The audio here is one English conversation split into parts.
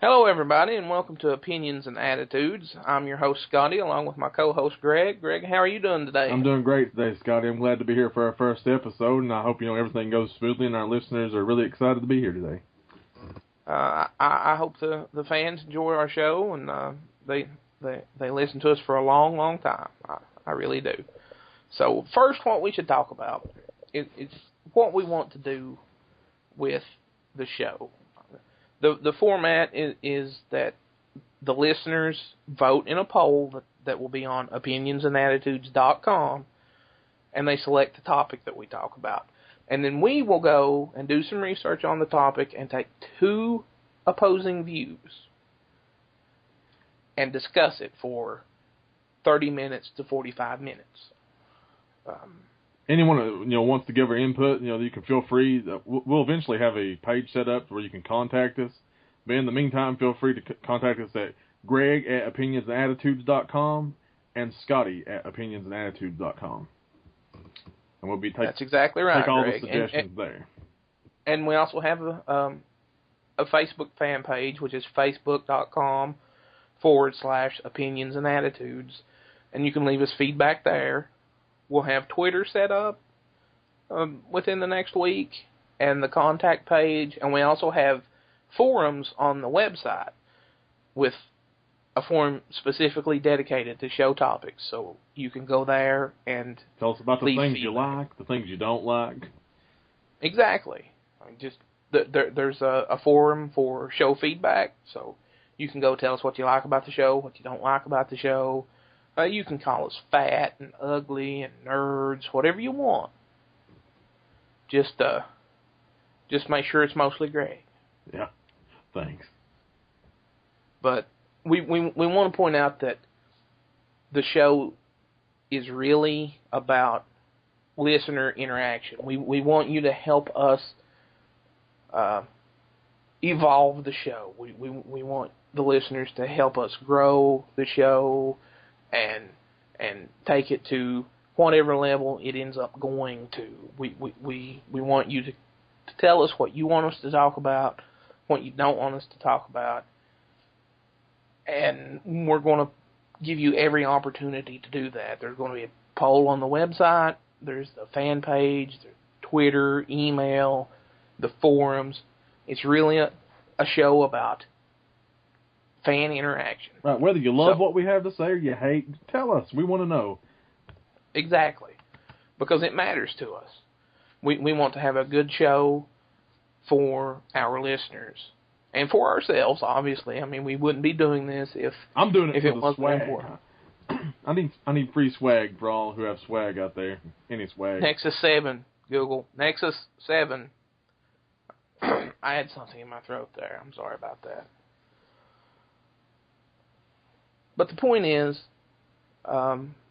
Hello, everybody, and welcome to Opinions and Attitudes. I'm your host, Scottye, along with my co-host, Greg. Greg, how are you doing today? I'm doing great today, Scottye. I'm glad to be here for our first episode, and I hope everything goes smoothly, and our listeners are really excited to be here today. I hope the fans enjoy our show, and they listen to us for a long, long time. I really do. So, first, what we should talk about is what we want to do with the show. The format is that the listeners vote in a poll that will be on opinionsandattitudes.com, and they select the topic that we talk about. And then we will go and do some research on the topic and take two opposing views and discuss it for 30 minutes to 45 minutes. Anyone wants to give their input, you can feel free. We'll eventually have a page set up where you can contact us. But in the meantime, feel free to contact us at greg@opinionsandattitudes.com and Scottye@opinionsandattitudes.com. And we'll be That's exactly right, take all Greg. the suggestions there. And we also have a Facebook fan page, which is facebook.com/opinionsandattitudes. And you can leave us feedback there. We'll have Twitter set up within the next week, and the contact page, and we also have forums on the website with a forum specifically dedicated to show topics. So you can go there and tell us about the things you feedback. like, the things you don't like. Exactly. There's a forum for show feedback, so you can go tell us what you like about the show, what you don't like about the show. You can call us fat and ugly and nerds, whatever you want. Just make sure it's mostly Greg. Yeah, thanks. But we want to point out that the show is really about listener interaction. We want you to help us evolve the show. We want the listeners to help us grow the show and take it to whatever level it ends up going to. We want you to tell us what you want us to talk about, what you don't want us to talk about, and we're going to give you every opportunity to do that. There's going to be a poll on the website, there's the fan page, there's Twitter, email, the forums. It's really a show about fan interaction. Right, whether you love what we have to say or you hate, tell us. We want to know. Exactly. Because it matters to us. We want to have a good show for our listeners. And for ourselves, obviously. I mean, we wouldn't be doing this if I'm doing it it for the wasn't swag. important. I need free swag for all who have swag out there. Any swag. Nexus 7, Google. Nexus 7. I had something in my throat there. I'm sorry about that. But the point is,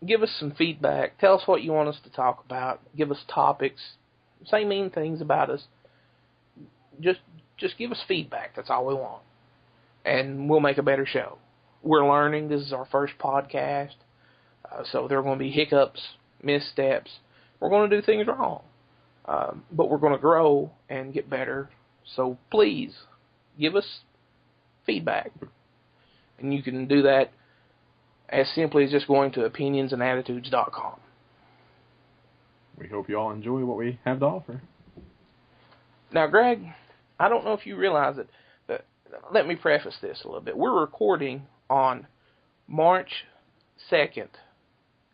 give us some feedback. Tell us what you want us to talk about. Give us topics. Say mean things about us. Just give us feedback. That's all we want. And we'll make a better show. We're learning. This is our first podcast. So there are going to be hiccups, missteps. We're going to do things wrong. But we're going to grow and get better. So please, give us feedback. And you can do that as simply as just going to opinionsandattitudes.com. We hope you all enjoy what we have to offer. Now, Greg, I don't know if you realize it, but let me preface this a little bit. We're recording on March 2nd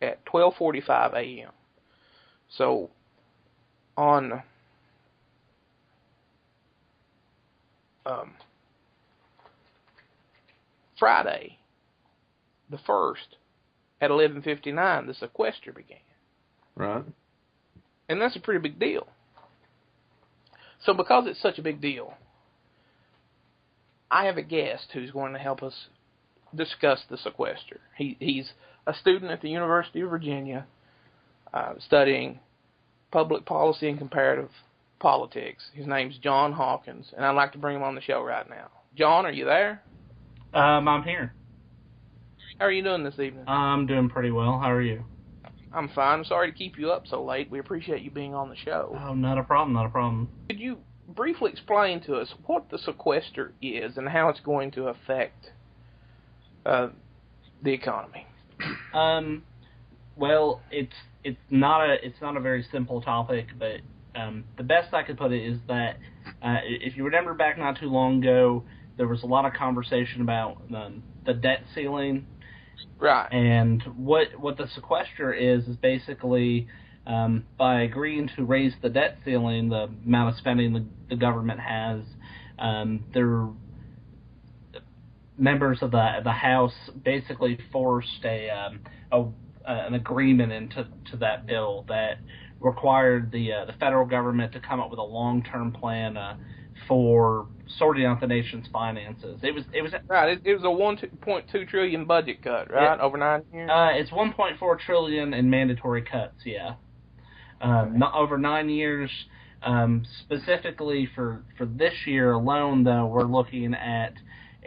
at 12:45 a.m. So, on Friday, the 1st, at 11:59, the Sequester began. Right. And that's a pretty big deal. So because it's such a big deal, I have a guest who's going to help us discuss the Sequester. He's a student at the University of Virginia studying public policy and comparative politics. His name's John Hawkins, and I'd like to bring him on the show right now. John, are you there? I'm here. How are you doing this evening? I'm doing pretty well. How are you? I'm fine. I'm sorry to keep you up so late. We appreciate you being on the show. Oh, not a problem, not a problem. Could you briefly explain to us what the sequester is and how it's going to affect the economy. Well, it's not a very simple topic, but the best I could put it is that if you remember back not too long ago, there was a lot of conversation about the debt ceiling. Right. And what the sequester is basically by agreeing to raise the debt ceiling, the amount of spending the government has, their members of the House basically forced an agreement into that bill that required the federal government to come up with a long-term plan for sorting out the nation's finances. It was right. It was a $1.2 trillion budget cut, right, over 9 years. It's $1.4 trillion in mandatory cuts. Yeah, not over 9 years. Specifically for this year alone, though, we're looking at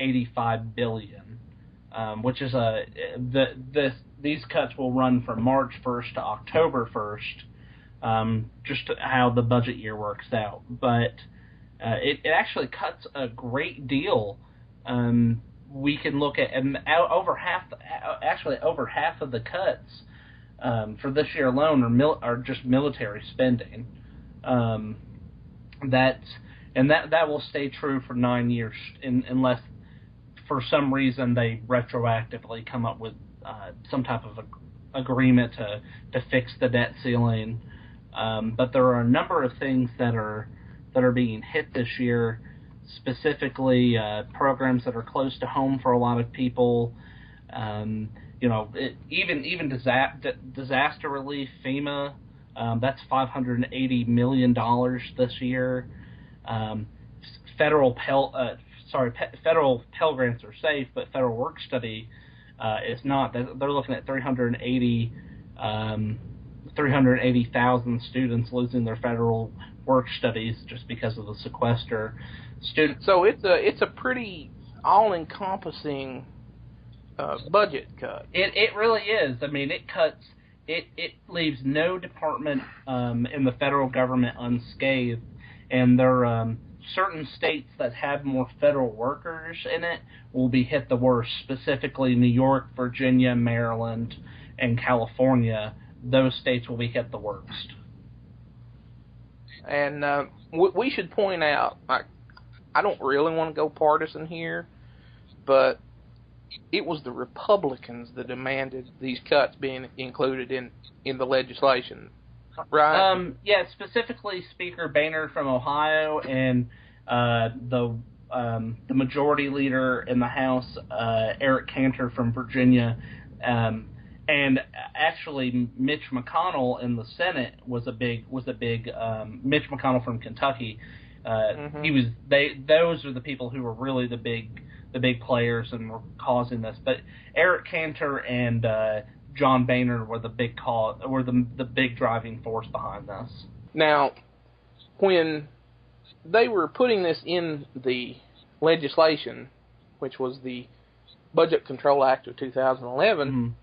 $85 billion, which is these cuts will run from March 1st to October 1st, just how the budget year works out. But it actually cuts a great deal. We can look at over half of the cuts for this year alone are just military spending. That will stay true for 9 years unless for some reason they retroactively come up with some type of agreement to fix the debt ceiling. But there are a number of things that are being hit this year, specifically programs that are close to home for a lot of people. Even disaster relief, FEMA, that's $580 million this year. Federal Pell Grants are safe, but federal work study is not. They're looking at 380,000 students losing their federal work studies just because of the sequester. So it's a pretty all-encompassing budget cut. It really is. I mean, it leaves no department in the federal government unscathed, and there are certain states that have more federal workers in it will be hit the worst, specifically New York, Virginia, Maryland, and California. Those states will be hit the worst. And we should point out, I don't really want to go partisan here, but it was the Republicans that demanded these cuts being included in the legislation, right? Yeah, specifically Speaker Boehner from Ohio and the majority leader in the House, Eric Cantor from Virginia, and actually Mitch McConnell in the Senate was a big Mitch McConnell from Kentucky. Those are the people who were really the big players and were causing this. But Eric Cantor and John Boehner were the big driving force behind this. Now, when they were putting this in the legislation, which was the Budget Control Act of 2011,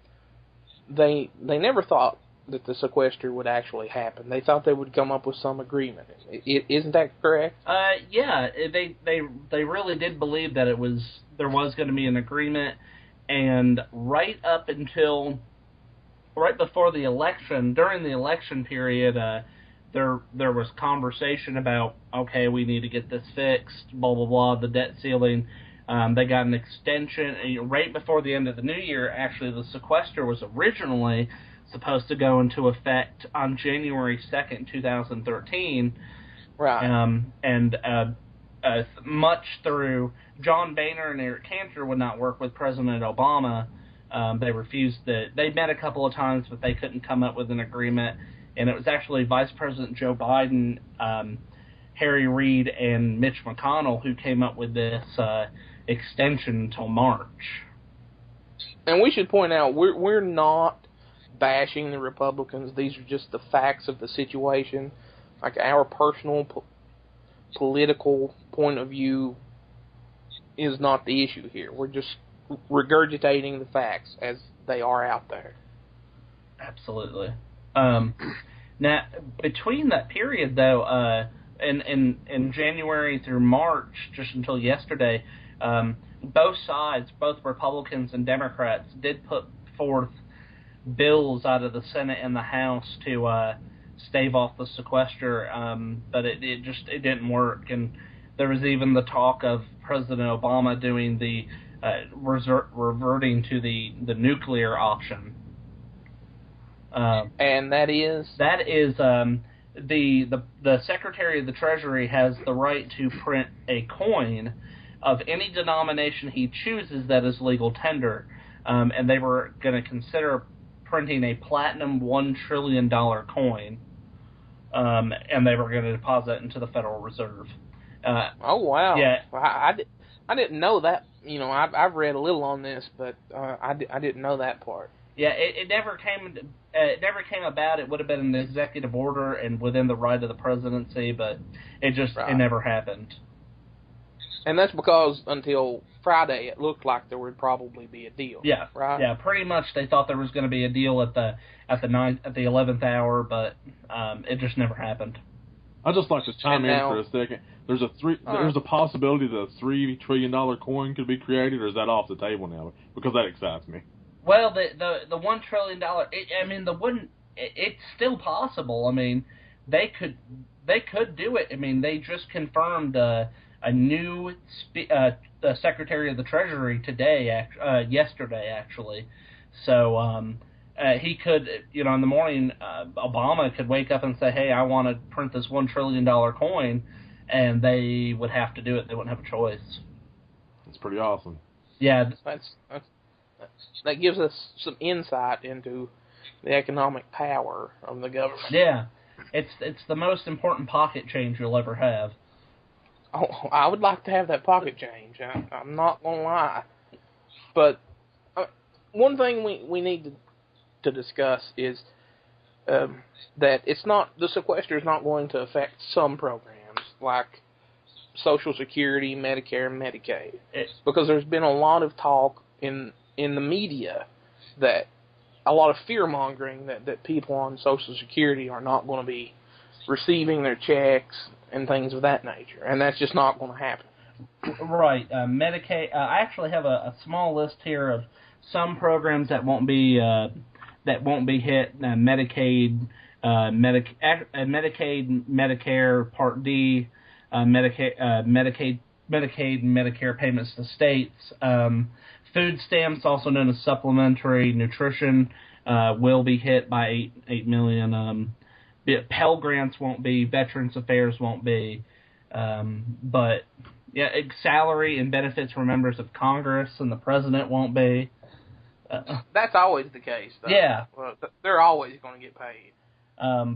they never thought that the sequester would actually happen. They thought they would come up with some agreement. Isn't that correct? Yeah, they really did believe that there was going to be an agreement, and right before the election, during the election period, there was conversation about, okay, we need to get this fixed, blah blah blah, the debt ceiling. They got an extension right before the end of the new year. Actually, the sequester was originally supposed to go into effect on January 2nd, 2013. Right. And much through John Boehner and Eric Cantor would not work with President Obama. They refused they met a couple of times, but they couldn't come up with an agreement. And it was actually Vice President Joe Biden, Harry Reid, and Mitch McConnell who came up with this extension until March. And we should point out, we're not bashing the Republicans. These are just the facts of the situation. Like, our personal political point of view is not the issue here. We're just regurgitating the facts as they are out there. Absolutely. Now, between that period, though, in January through March, just until yesterday, both sides, both Republicans and Democrats, did put forth bills out of the Senate and the House to stave off the sequester, but it didn't work. And there was even the talk of President Obama doing the reverting to the nuclear option. And that is the Secretary of the Treasury has the right to print a coin of any denomination he chooses that is legal tender, and they were going to consider printing a platinum $1 trillion coin, and they were going to deposit into the Federal Reserve. Oh wow! Yeah, I didn't know that. You know, I've read a little on this, but I didn't know that part. Yeah, it never came. It never came about. It would have been an executive order and within the right of the presidency, but it never happened. And that's because until Friday, it looked like there would probably be a deal. Yeah, right. Yeah, pretty much they thought there was going to be a deal at the 11th hour, but it just never happened. I'd just like to chime in for a second. There's a possibility that a $3 trillion coin could be created, or is that off the table now? Because that excites me. Well, the $1 trillion. It's still possible. I mean, they could do it. I mean, they just confirmed a new the Secretary of the Treasury yesterday actually. So he could, in the morning, Obama could wake up and say, "Hey, I want to print this $1 trillion coin," and they would have to do it. They wouldn't have a choice. That's pretty awesome. Yeah, that gives us some insight into the economic power of the government. Yeah, it's the most important pocket change you'll ever have. Oh, I would like to have that pocket change. I'm not gonna lie, but one thing we need to discuss is that the sequester is not going to affect some programs like Social Security, Medicare, and Medicaid, because there's been a lot of talk in the media that a lot of fear mongering that people on Social Security are not going to be receiving their checks and things of that nature, and that's just not going to happen. Right. Medicaid. I actually have a small list here of some programs that won't be hit. Medicaid, Medicare Part D, Medicaid, Medicare payments to states. Food stamps, also known as supplementary nutrition, will be hit by 8 million. Pell Grants won't be. Veterans Affairs won't be. But yeah, salary and benefits for members of Congress and the president won't be. That's always the case, though. Yeah. Well, they're always going to get paid.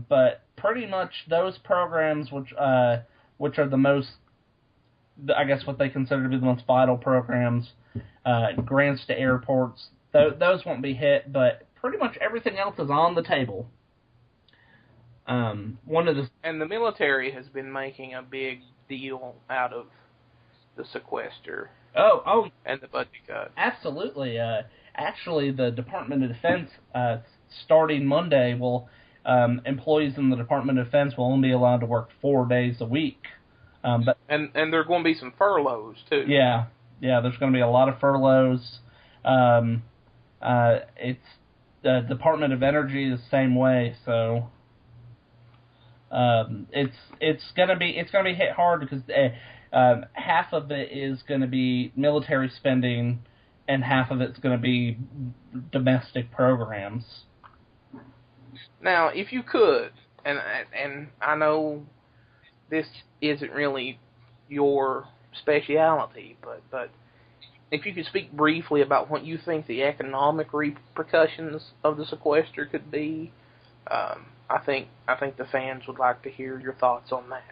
But pretty much those programs, which are the most, I guess, what they consider to be the most vital programs, grants to airports, those won't be hit. But pretty much everything else is on the table. And the military has been making a big deal out of the sequester. Oh, and the budget cut. Absolutely. Actually, the Department of Defense, starting Monday, employees in the Department of Defense will only be allowed to work 4 days a week. And there are going to be some furloughs too. Yeah. There's going to be a lot of furloughs. It's the Department of Energy the same way. So it's going to be hit hard because half of it is going to be military spending, and half of it's going to be domestic programs. Now, if you could, and I know this isn't really your speciality, but if you could speak briefly about what you think the economic repercussions of the sequester could be, I think the fans would like to hear your thoughts on that.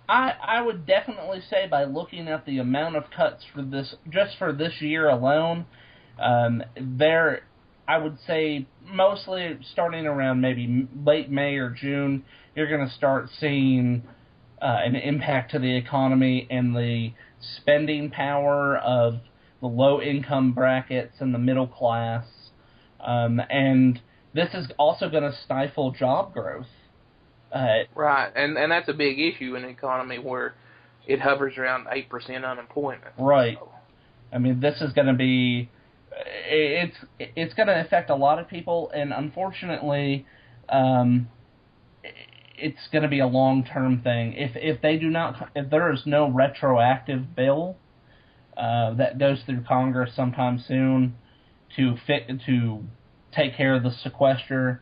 I would definitely say, by looking at the amount of cuts for this year alone, I would say mostly starting around maybe late May or June, you're going to start seeing an impact to the economy and the spending power of the low-income brackets and the middle class. And this is also going to stifle job growth. Right, and that's a big issue in an economy where it hovers around 8% unemployment. Right. So. I mean, this is going to be, it's going to affect a lot of people, and unfortunately, it's going to be a long-term thing. If there is no retroactive bill that goes through Congress sometime soon to take care of the sequester,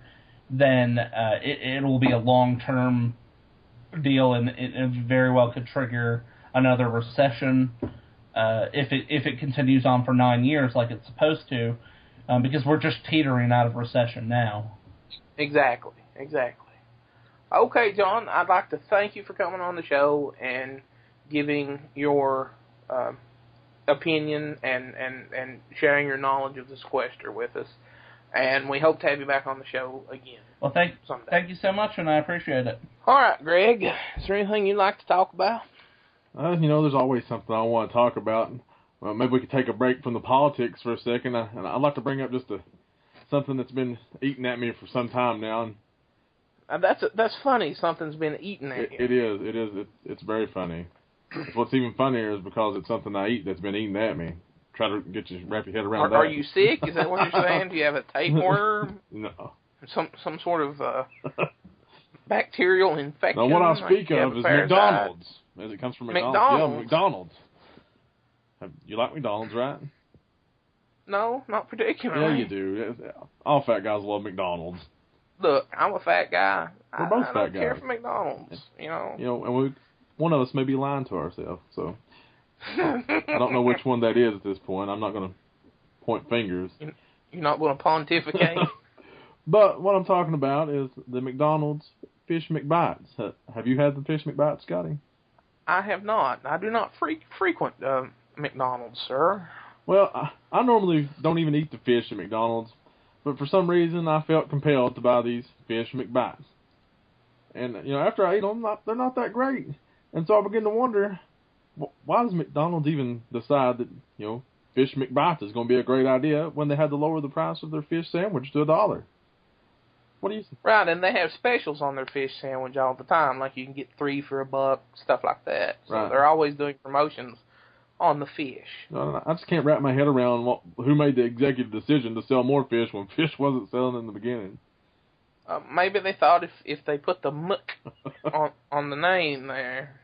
then it will be a long-term deal, and it very well could trigger another recession if it continues on for 9 years like it's supposed to, because we're just teetering out of recession now. Exactly. Okay, John, I'd like to thank you for coming on the show and giving your opinion and sharing your knowledge of the sequester with us. And we hope to have you back on the show again. Well, thank you so much, and I appreciate it. All right, Greg, is there anything you'd like to talk about? There's always something I want to talk about. Maybe we could take a break from the politics for a second. And I'd like to bring up just something that's been eating at me for some time now. That's funny. Something's been eating at you. It is. It's very funny. What's even funnier is because it's something I eat that's been eating at me. Try to wrap your head around that. Are you sick? Is that what you're saying? Do you have a tapeworm? No. Some sort of bacterial infection? No, what I speak of is McDonald's. As it comes from McDonald's. Yeah, McDonald's. You like McDonald's, right? No, not particularly. Yeah, you do. All fat guys love McDonald's. Look, I'm a fat guy. We're both I fat don't guys. care for McDonald's, and one of us may be lying to ourselves, so I don't know which one that is at this point. I'm not going to point fingers. You're not going to pontificate? But what I'm talking about is the McDonald's Fish McBites. Have you had the Fish McBites, Scotty? I have not. I do not frequent McDonald's, sir. Well, I normally don't even eat the fish at McDonald's, but for some reason I felt compelled to buy these Fish McBites. And, after I eat them, they're not that great. And so I begin to wonder, why does McDonald's even decide that, Fish McBites is going to be a great idea when they had to lower the price of their fish sandwich to $1? What do you think? Right, and they have specials on their fish sandwich all the time, like you can get 3 for $1, stuff like that. So right. They're always doing promotions on the fish. I just can't wrap my head around who made the executive decision to sell more fish when fish wasn't selling in the beginning. Maybe they thought if they put the muck on the name there,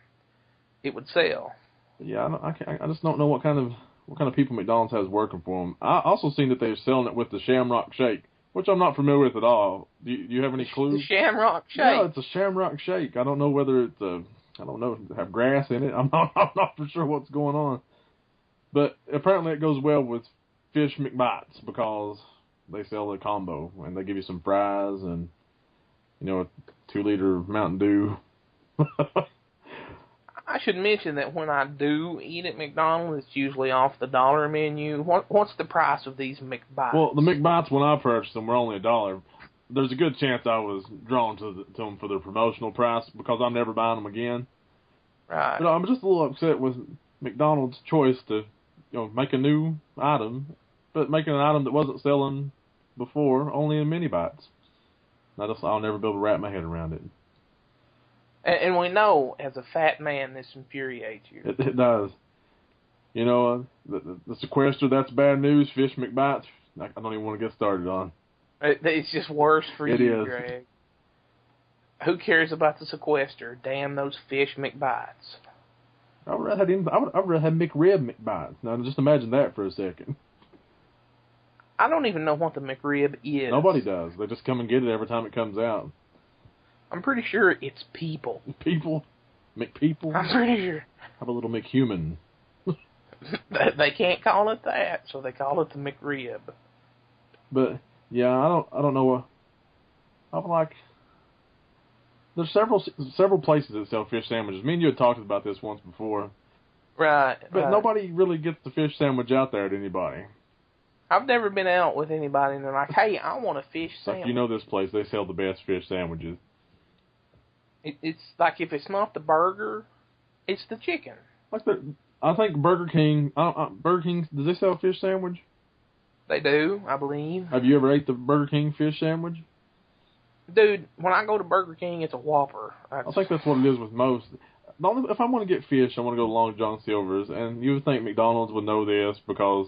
it would sell. Yeah, I just don't know what kind of people McDonald's has working for them. I also seen that they're selling it with the Shamrock Shake, which I'm not familiar with at all. Do you have any clues? The Shamrock Shake. Yeah, it's a Shamrock Shake. I don't know whether it's have grass in it. I'm not for sure what's going on. But apparently it goes well with Fish McBites because they sell a combo and they give you some fries and a 2-liter Mountain Dew. I should mention that when I do eat at McDonald's, it's usually off the dollar menu. What's the price of these McBites? Well, the McBites, when I purchased them, were only $1. There's a good chance I was drawn to them for their promotional price because I'm never buying them again. Right. But I'm just a little upset with McDonald's choice to, make a new item, but making an item that wasn't selling before only in mini bites. I'll never be able to wrap my head around it. And we know, as a fat man, this infuriates you. It does. The sequester, that's bad news. Fish McBites, I don't even want to get started on. It's just worse for you, is. Greg. Who cares about the sequester? Damn those Fish McBites. I'd rather have McRib McBites. Now, just imagine that for a second. I don't even know what the McRib is. Nobody does. They just come and get it every time it comes out. I'm pretty sure it's people. People? McPeople? I'm pretty sure. How about a little McHuman? They can't call it that, so they call it the McRib. But yeah, I don't know. I'm like, there's several places that sell fish sandwiches. Me and you had talked about this once before. Right. But nobody really gets the fish sandwich out there to anybody. I've never been out with anybody and they're like, hey, I want a fish sandwich. Like, this place, they sell the best fish sandwiches. It's like if it's not the burger, it's the chicken. I think Burger King, does they sell a fish sandwich? They do, I believe. Have you ever ate the Burger King fish sandwich? Dude, when I go to Burger King, it's a Whopper. I think that's what it is with most. If I want to get fish, I want to go to Long John Silver's, and you would think McDonald's would know this because...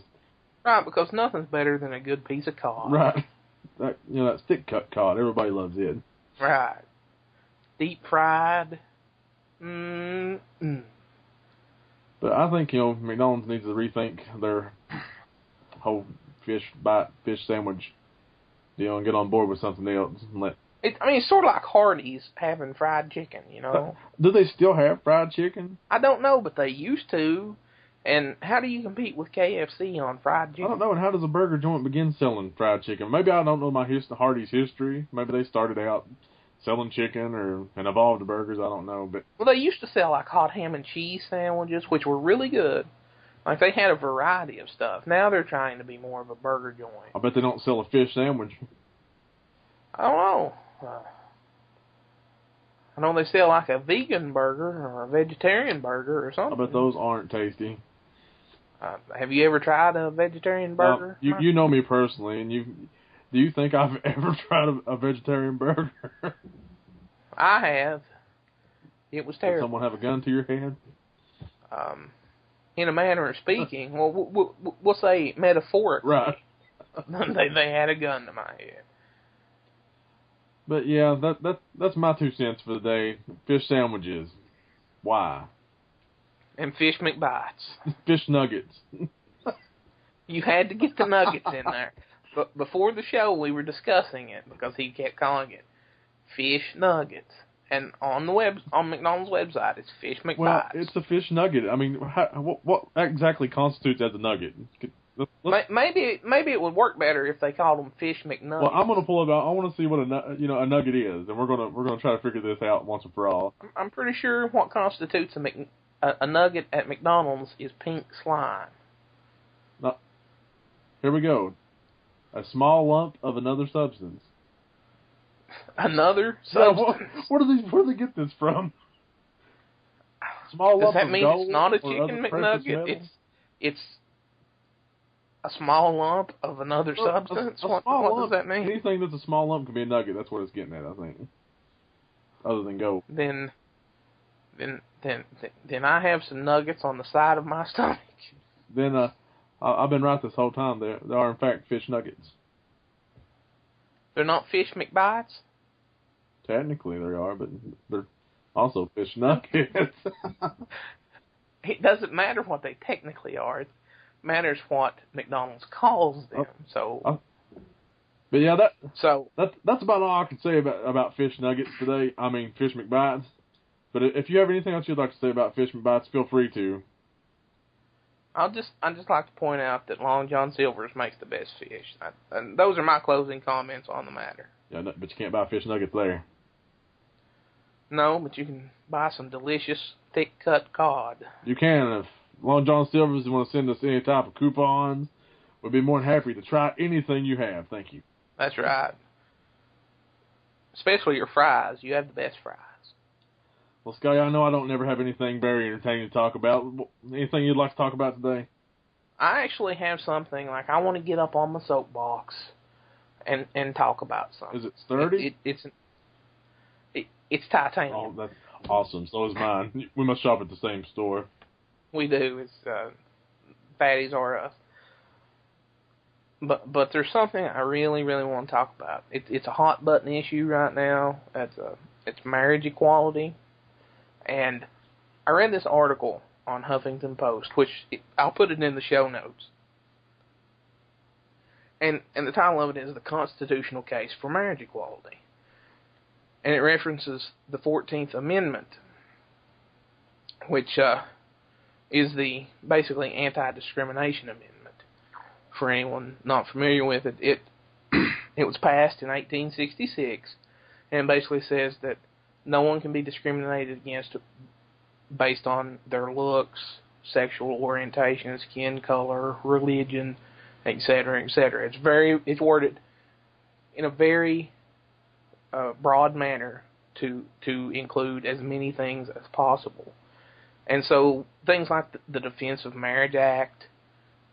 Right, because nothing's better than a good piece of cod. Right. That stick cut cod, everybody loves it. Right. Deep fried. Mm-mm. But I think, McDonald's needs to rethink their whole fish sandwich deal and get on board with something else. And It's sort of like Hardee's having fried chicken, Do they still have fried chicken? I don't know, but they used to. And how do you compete with KFC on fried chicken? I don't know. And how does a burger joint begin selling fried chicken? Maybe I don't know Hardee's history. Maybe they started out selling chicken and evolved to burgers. I don't know. But well, they used to sell like hot ham and cheese sandwiches, which were really good. Like they had a variety of stuff. Now they're trying to be more of a burger joint. I bet they don't sell a fish sandwich. I don't know. I know they sell like a vegan burger or a vegetarian burger or something. I bet those aren't tasty. Have you ever tried a vegetarian burger? You know me personally, and do you think I've ever tried a vegetarian burger? I have. It was terrible. Did someone have a gun to your head? In a manner of speaking, well, we'll say metaphorically. Right. they had a gun to my head. But yeah, that's my 2 cents for the day. Fish sandwiches. Why? And fish McBites. Fish nuggets. You had to get the nuggets in there. But before the show, we were discussing it because he kept calling it fish nuggets. And on McDonald's website, it's fish McBites. Well, it's a fish nugget. I mean, what exactly constitutes as a nugget? Maybe it would work better if they called them fish McNuggets. Well, I'm gonna pull it out. I want to see what a nugget is, and we're gonna try to figure this out once and for all. I'm pretty sure what constitutes a nugget at McDonald's is pink slime. Now, here we go. A small lump of another substance. Another substance? Yeah, where do they get this from? Small lump of gold. Does that mean it's not a chicken McNugget? It's a small lump of another substance? What does that mean? Anything that's a small lump can be a nugget. That's what it's getting at, I think. Other than gold. Then I have some nuggets on the side of my stomach. Then I've been right this whole time. There are in fact fish nuggets. They're not fish McBites? Technically they are, but they're also fish nuggets. It doesn't matter what they technically are. It matters what McDonald's calls them. But yeah, that's about all I can say about fish nuggets today. I mean, fish McBites. But if you have anything else you'd like to say about fish McBites, feel free to. I'd just like to point out that Long John Silver's makes the best fish. And those are my closing comments on the matter. Yeah, but you can't buy fish nuggets there. No, but you can buy some delicious, thick-cut cod. You can. If Long John Silver's want to send us any type of coupons, we'd be more than happy to try anything you have. Thank you. That's right. Especially your fries. You have the best fries. Well, Scottye, I know I don't never have anything very entertaining to talk about. Anything you'd like to talk about today? I actually have something, like I want to get up on my soapbox and talk about something. Is it sturdy? It's titanium. Oh, that's awesome. So is mine. We must shop at the same store. We do. It's Fatties R Us. But there's something I really, really want to talk about. It's a hot button issue right now. It's marriage equality. And I read this article on Huffington Post, which I'll put it in the show notes. And the title of it is The Constitutional Case for Marriage Equality. And it references the 14th Amendment, which is the basically anti-discrimination amendment. For anyone not familiar with it, it was passed in 1866 and basically says that no one can be discriminated against based on their looks, sexual orientation, skin color, religion, etc., etc. It's worded in a very broad manner to include as many things as possible. And so things like the Defense of Marriage Act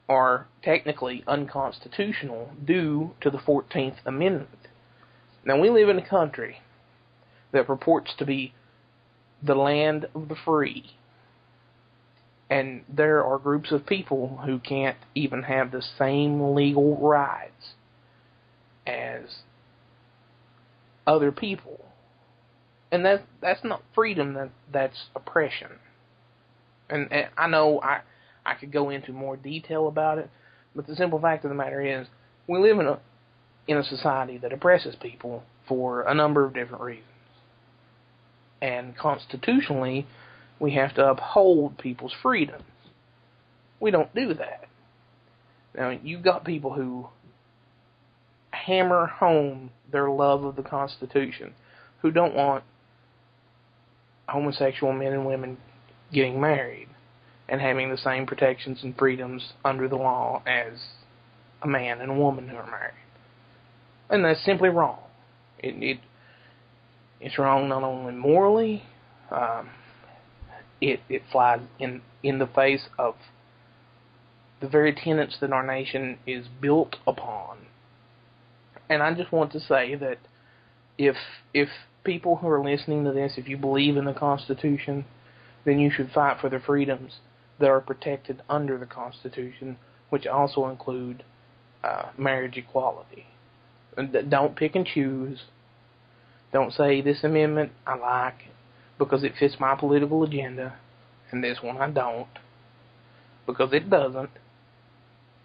are technically unconstitutional due to the 14th Amendment. Now, we live in a country that purports to be the land of the free. And there are groups of people who can't even have the same legal rights as other people. And that's not freedom, that's oppression. And I know I could go into more detail about it, but the simple fact of the matter is, we live in a society that oppresses people for a number of different reasons. And constitutionally, we have to uphold people's freedoms. We don't do that. Now, you've got people who hammer home their love of the Constitution, who don't want homosexual men and women getting married and having the same protections and freedoms under the law as a man and a woman who are married. And that's simply wrong. It's wrong not only morally, it flies in the face of the very tenets that our nation is built upon. And I just want to say that if people who are listening to this, if you believe in the Constitution, then you should fight for the freedoms that are protected under the Constitution, which also include marriage equality. And don't pick and choose. Don't say this amendment I like because it fits my political agenda, and this one I don't, because it doesn't.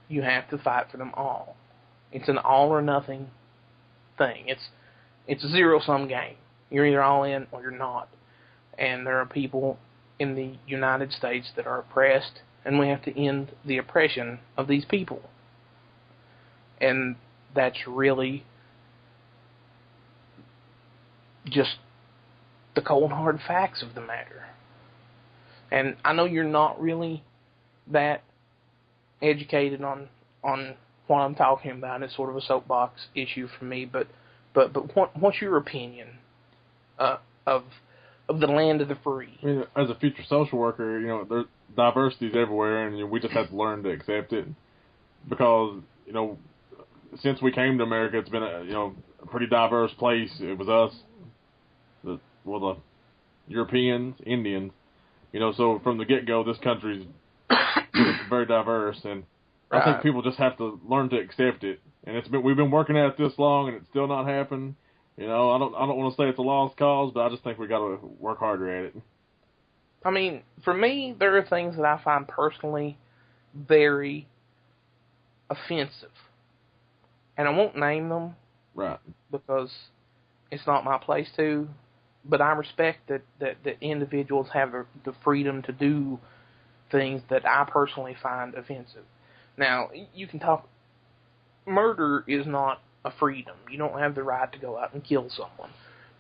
You have to fight for them all. It's an all or nothing thing. It's a zero-sum game. You're either all in or you're not. And there are people in the United States that are oppressed, and we have to end the oppression of these people. And that's really just the cold hard facts of the matter. And I know you're not really that educated on what I'm talking about. It's sort of a soapbox issue for me, but what's your opinion of the land of the free? I mean, as a future social worker, there's diversity is everywhere, and we just have to learn to accept it. Because since we came to America, it's been a pretty diverse place. It was us, the Europeans, Indians. So from the get-go, this country's very diverse, and I think people just have to learn to accept it. And we've been working at it this long, and it's still not happened. I don't want to say it's a lost cause, but I just think we got to work harder at it. I mean, for me, there are things that I find personally very offensive, and I won't name them, right? Because it's not my place to. But I respect that individuals have the freedom to do things that I personally find offensive. Now, you can talk. Murder is not a freedom. You don't have the right to go out and kill someone.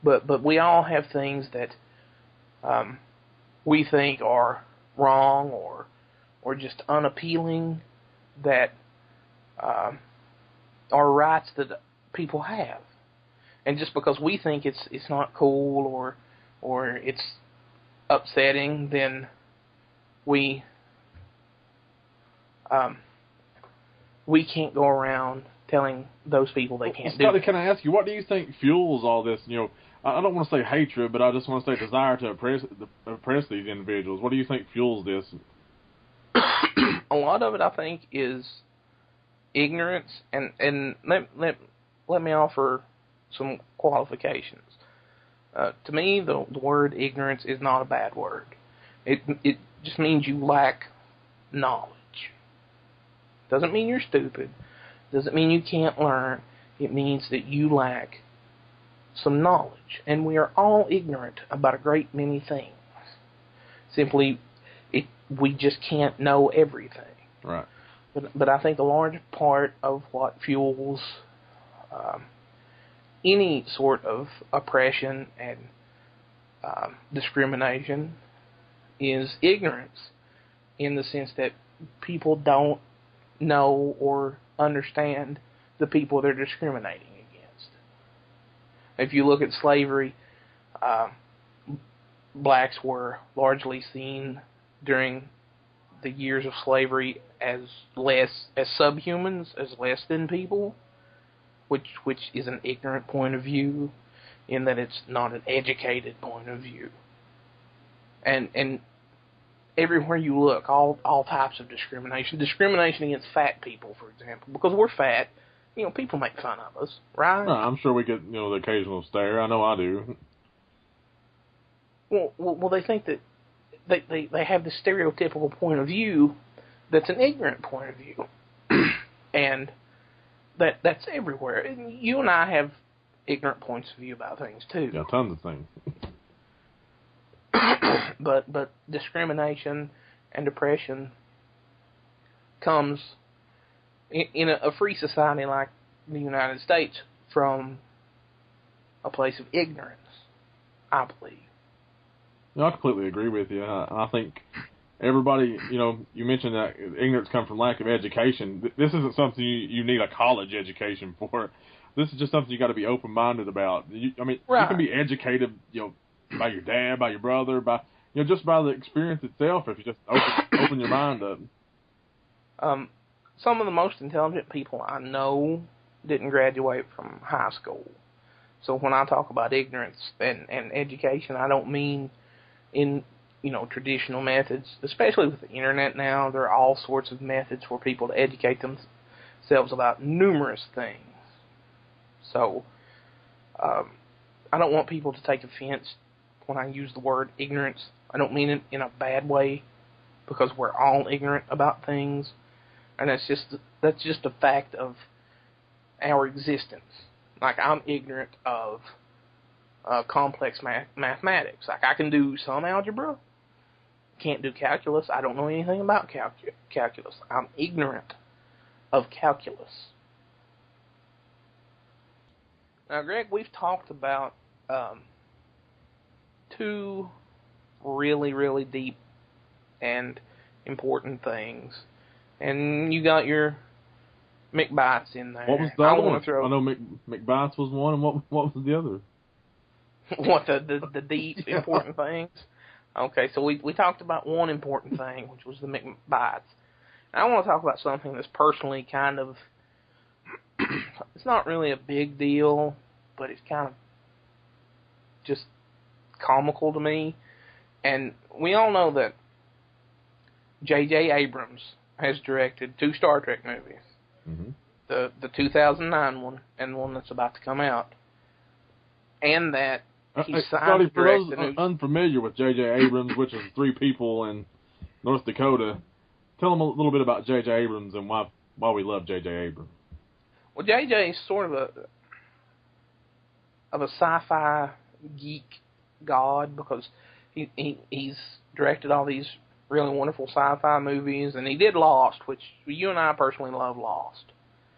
But we all have things that we think are wrong or just unappealing that are rights that people have. And just because we think it's not cool or it's upsetting, then we can't go around telling those people they can't do it. Can I ask you, what do you think fuels all this? I don't want to say hatred, but I just want to say desire to oppress these individuals. What do you think fuels this? A lot of it, I think, is ignorance, and let me offer some qualifications. To me, the word ignorance is not a bad word. It just means you lack knowledge. Doesn't mean you're stupid. Doesn't mean you can't learn. It means that you lack some knowledge. And we are all ignorant about a great many things. Simply, we just can't know everything. Right. But I think a large part of what fuels any sort of oppression and discrimination is ignorance, in the sense that people don't know or understand the people they're discriminating against. If you look at slavery, blacks were largely seen during the years of slavery as subhumans, as less than people. which is an ignorant point of view, in that it's not an educated point of view. And everywhere you look, all types of discrimination against fat people, for example, because we're fat. People make fun of us, right? No, I'm sure we get the occasional stare. I know I do. Well, they think that they have this stereotypical point of view that's an ignorant point of view, and that's everywhere. And you and I have ignorant points of view about things too. Yeah, tons of things. But discrimination and depression comes in a free society like the United States from a place of ignorance, I believe. No, I completely agree with you. I think everybody, you mentioned that ignorance comes from lack of education. This isn't something you need a college education for. This is just something you got to be open-minded about. You can be educated, by your dad, by your brother, by just by the experience itself. If you just open your mind up. Some of the most intelligent people I know didn't graduate from high school. So when I talk about ignorance and education, I don't mean in traditional methods. Especially with the internet now, there are all sorts of methods for people to educate themselves about numerous things. So I don't want people to take offense when I use the word ignorance. I don't mean it in a bad way, because we're all ignorant about things, and that's just a fact of our existence. Like, I'm ignorant of complex mathematics. Like, I can do some algebra, can't do calculus. I don't know anything about calculus. I'm ignorant of calculus. Now, Greg, we've talked about two really, really deep and important things, and you got your McBites in there. What was the other one? I know McBites was one, and what was the other? What, the deep, important things? Okay, so we talked about one important thing, which was the McBites. Now, I want to talk about something that's personally kind of, it's not really a big deal, but it's kind of just comical to me. And we all know that J.J. Abrams has directed 2 Star Trek movies. Mm-hmm. The 2009 one and the one that's about to come out. And that he signed to direct the new... unfamiliar with J.J. Abrams, which is 3 people in North Dakota, tell them a little bit about J.J. Abrams and why we love J.J. Abrams. Well, J.J. is sort of a sci-fi geek god, because he's directed all these really wonderful sci-fi movies, and he did Lost, which you and I personally love Lost.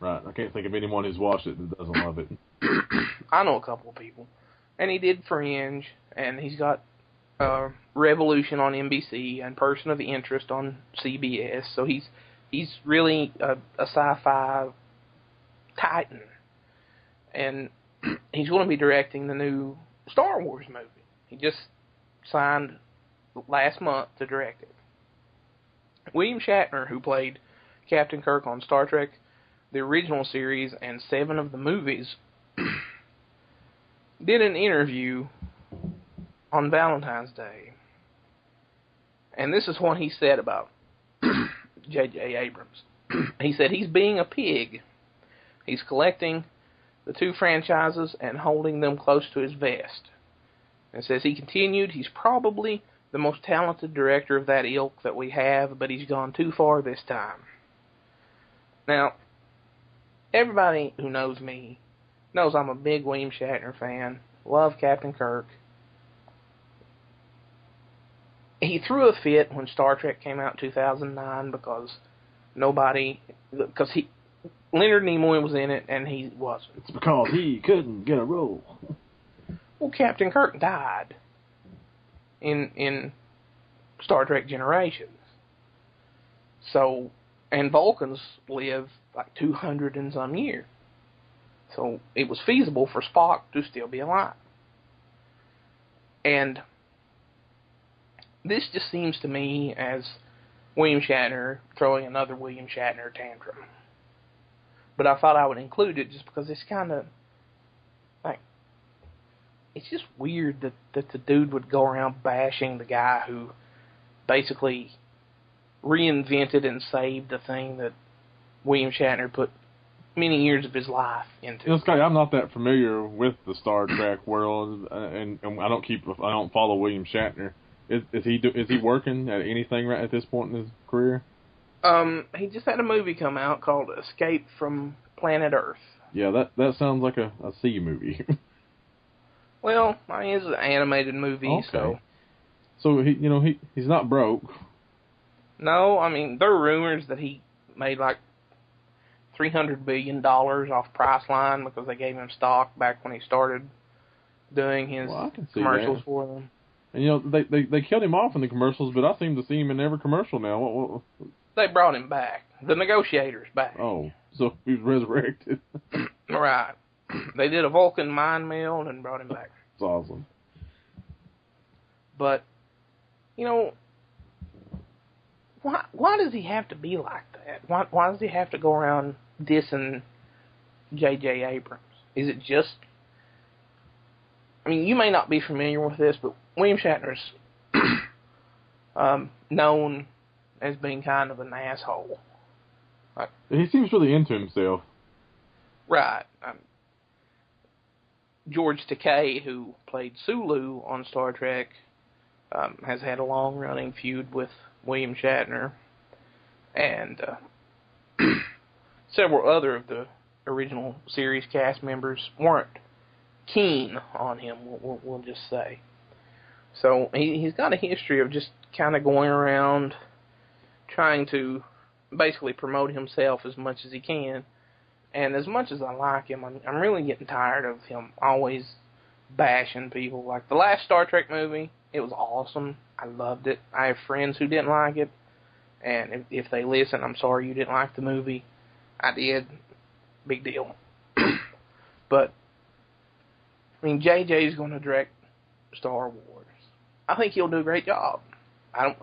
Right. I can't think of anyone who's watched it that doesn't love it. I know a couple of people. And he did Fringe, and he's got Revolution on NBC and Person of Interest on CBS. So he's really a sci-fi titan. And he's going to be directing the new Star Wars movie. He just signed last month to direct it. William Shatner, who played Captain Kirk on Star Trek, the original series, and 7 of the movies, did an interview on Valentine's Day. And this is what he said about J.J. Abrams. He said he's being a pig. He's collecting the 2 franchises and holding them close to his vest. And says, he continued, he's probably the most talented director of that ilk that we have, but he's gone too far this time. Now, everybody who knows me knows I'm a big William Shatner fan. Love Captain Kirk. He threw a fit when Star Trek came out in 2009 because Leonard Nimoy was in it and he wasn't. It's because he couldn't get a role. Well, Captain Kirk died in Star Trek Generations. So, and Vulcans live like 200 and some years. So it was feasible for Spock to still be alive. And this just seems to me as William Shatner throwing another William Shatner tantrum. but I thought I would include it just because it's kind of like, it's just weird that the dude would go around bashing the guy who basically reinvented and saved the thing that William Shatner put many years of his life into. You know, Scotty, I'm not that familiar with the Star Trek world, and I don't follow William Shatner. Is he working at anything right at this point in his career? He just had a movie come out called Escape from Planet Earth. Yeah, that sounds like a C movie. Well, I mean, it's an animated movie, okay. So he's not broke. No, I mean, there are rumors that he made like $300 billion off Priceline because they gave him stock back when he started doing his commercials for them. And they killed him off in the commercials, but I seem to see him in every commercial now. What? They brought him back. The negotiator's back. Oh, so he was resurrected. Right. They did a Vulcan mind meld and brought him back. It's awesome. But, why does he have to be like that? Why does he have to go around dissing J.J. Abrams? Is it just... I mean, you may not be familiar with this, but William Shatner's known as being kind of an asshole. He seems really into himself. Right. George Takei, who played Sulu on Star Trek, has had a long-running feud with William Shatner, and several other of the original series cast members weren't keen on him, we'll just say. So he's got a history of just kind of going around trying to basically promote himself as much as he can. And as much as I like him, I'm really getting tired of him always bashing people. Like the last Star Trek movie, it was awesome. I loved it. I have friends who didn't like it. And if they listen, I'm sorry you didn't like the movie. I did. Big deal. But, I mean, JJ's going to direct Star Wars. I think he'll do a great job. I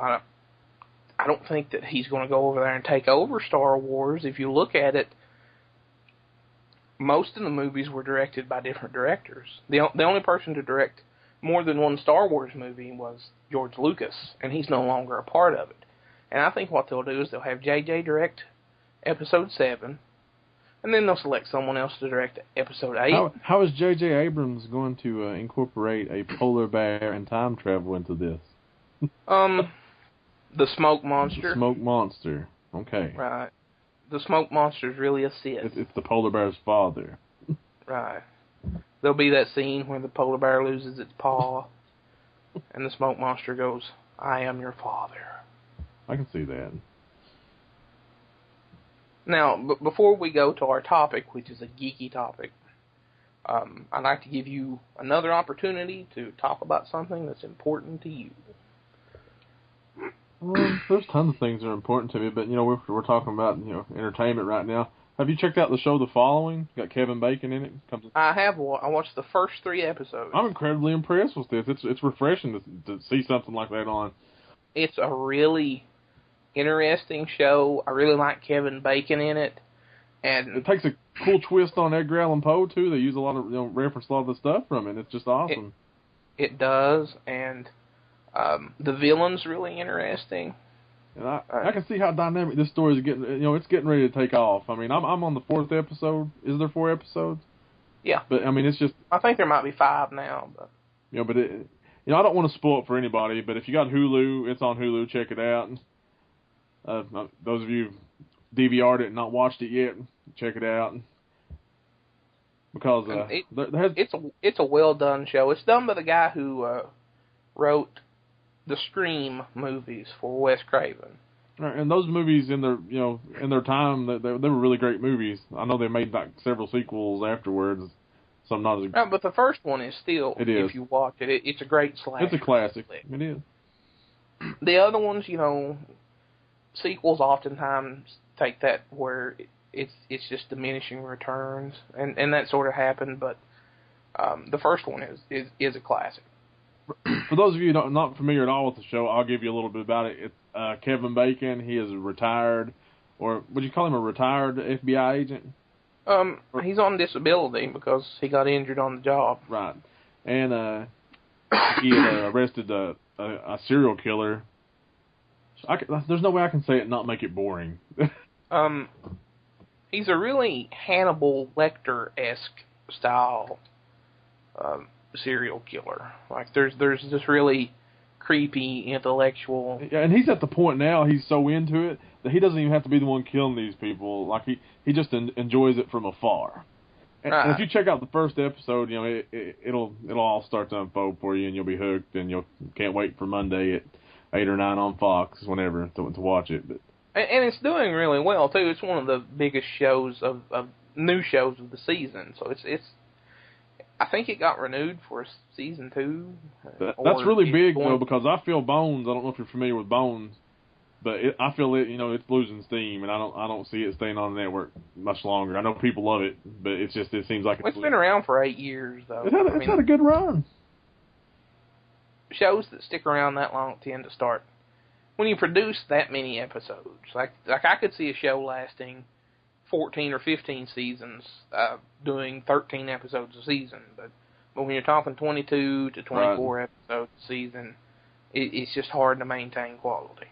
don't think that he's going to go over there and take over Star Wars. If you look at it, most of the movies were directed by different directors. The only person to direct more than one Star Wars movie was George Lucas, and he's no longer a part of it. And I think what they'll do is they'll have JJ direct Episode 7, and then they'll select someone else to direct Episode 8. How is J.J. Abrams going to incorporate a polar bear and time travel into this? The smoke monster. The smoke monster. Okay. Right. The smoke monster is really a Sith. It's the polar bear's father. Right. There'll be that scene where the polar bear loses its paw, and the smoke monster goes, "I am your father." I can see that. Now, before we go to our topic, which is a geeky topic, I'd like to give you another opportunity to talk about something that's important to you. Well, there's tons of things that are important to me, but we're talking about entertainment right now. Have you checked out the show The Following? Got Kevin Bacon in it. I have. I watched the first 3 episodes. I'm incredibly impressed with this. It's refreshing to see something like that on. It's a really interesting show. I really like Kevin Bacon in it, and it takes a cool twist on Edgar Allan Poe too. They use a lot of reference a lot of the stuff from it. It's just awesome. It does, and the villain's really interesting. And I can see how dynamic this story is getting. It's getting ready to take off. I mean, I'm on the 4th episode. Is there 4 episodes? Yeah. But I mean, it's just. I think there might be 5 now, but. But I don't want to spoil it for anybody. But if you got Hulu, it's on Hulu. Check it out. Those of you DVR'd it and not watched it yet, check it out. Because it's a well done show. It's done by the guy who wrote the Scream movies for Wes Craven. And those movies in their time, they were really great movies. I know they made like several sequels afterwards. So I'm not as... But the first one is still, it is. If you watch it, it's a great slasher. It's a classic. It is. The other ones, sequels oftentimes take that where it's just diminishing returns, and that sort of happened. But the first one is a classic. For those of you not familiar at all with the show, I'll give you a little bit about it. It's Kevin Bacon. He is a retired, or would you call him a retired FBI agent? He's on disability because he got injured on the job. Right. And he had arrested a serial killer. There's no way I can say it and not make it boring. He's a really Hannibal Lecter-esque style serial killer. Like there's this really creepy intellectual. Yeah, and he's at the point now he's so into it that he doesn't even have to be the one killing these people. Like he just enjoys it from afar. And if you check out the first episode, you know it'll all start to unfold for you, and you'll be hooked, and you can't wait for Monday at 8 or 9 on Fox, whenever, to watch it. But and it's doing really well too. It's one of the biggest shows of new shows of the season. So it's I think it got renewed for season 2. That's really big though, because I feel Bones. I don't know if you're familiar with Bones, but I feel it. You know, it's losing steam, and I don't see it staying on the network much longer. I know people love it, but it seems like it's been around for 8 years though. It's had a good run. Shows that stick around that long tend to start when you produce that many episodes. Like I could see a show lasting 14 or 15 seasons, doing 13 episodes a season. But when you're talking 22 to 24 episodes a season, it's just hard to maintain quality.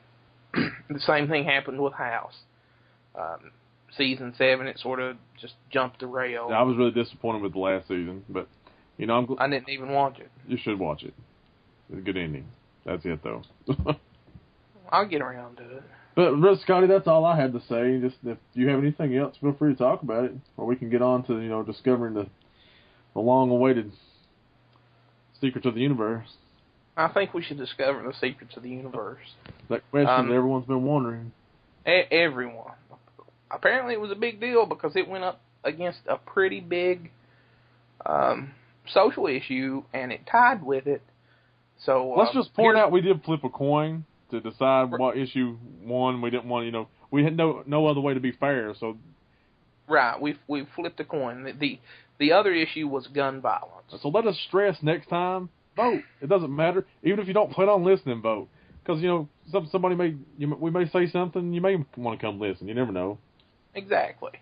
The same thing happened with House. Season 7, it sort of just jumped the rail. Yeah, I was really disappointed with the last season, but you know, I didn't even watch it. You should watch it. It's a good ending. That's it, though. I'll get around to it. But, Scottye, that's all I had to say. Just if you have anything else, feel free to talk about it, or we can get on to discovering the long-awaited secrets of the universe. I think we should discover the secrets of the universe. That question that everyone's been wondering. Everyone. Apparently, it was a big deal because it went up against a pretty big social issue, and it tied with it. So let's just point out we did flip a coin to decide what issue won. We didn't want, we had no other way to be fair. So right, we flipped a coin. The other issue was gun violence. So let us stress next time: vote. It doesn't matter, even if you don't plan on listening, vote. Because somebody we may say something, you may want to come listen. You never know. Exactly.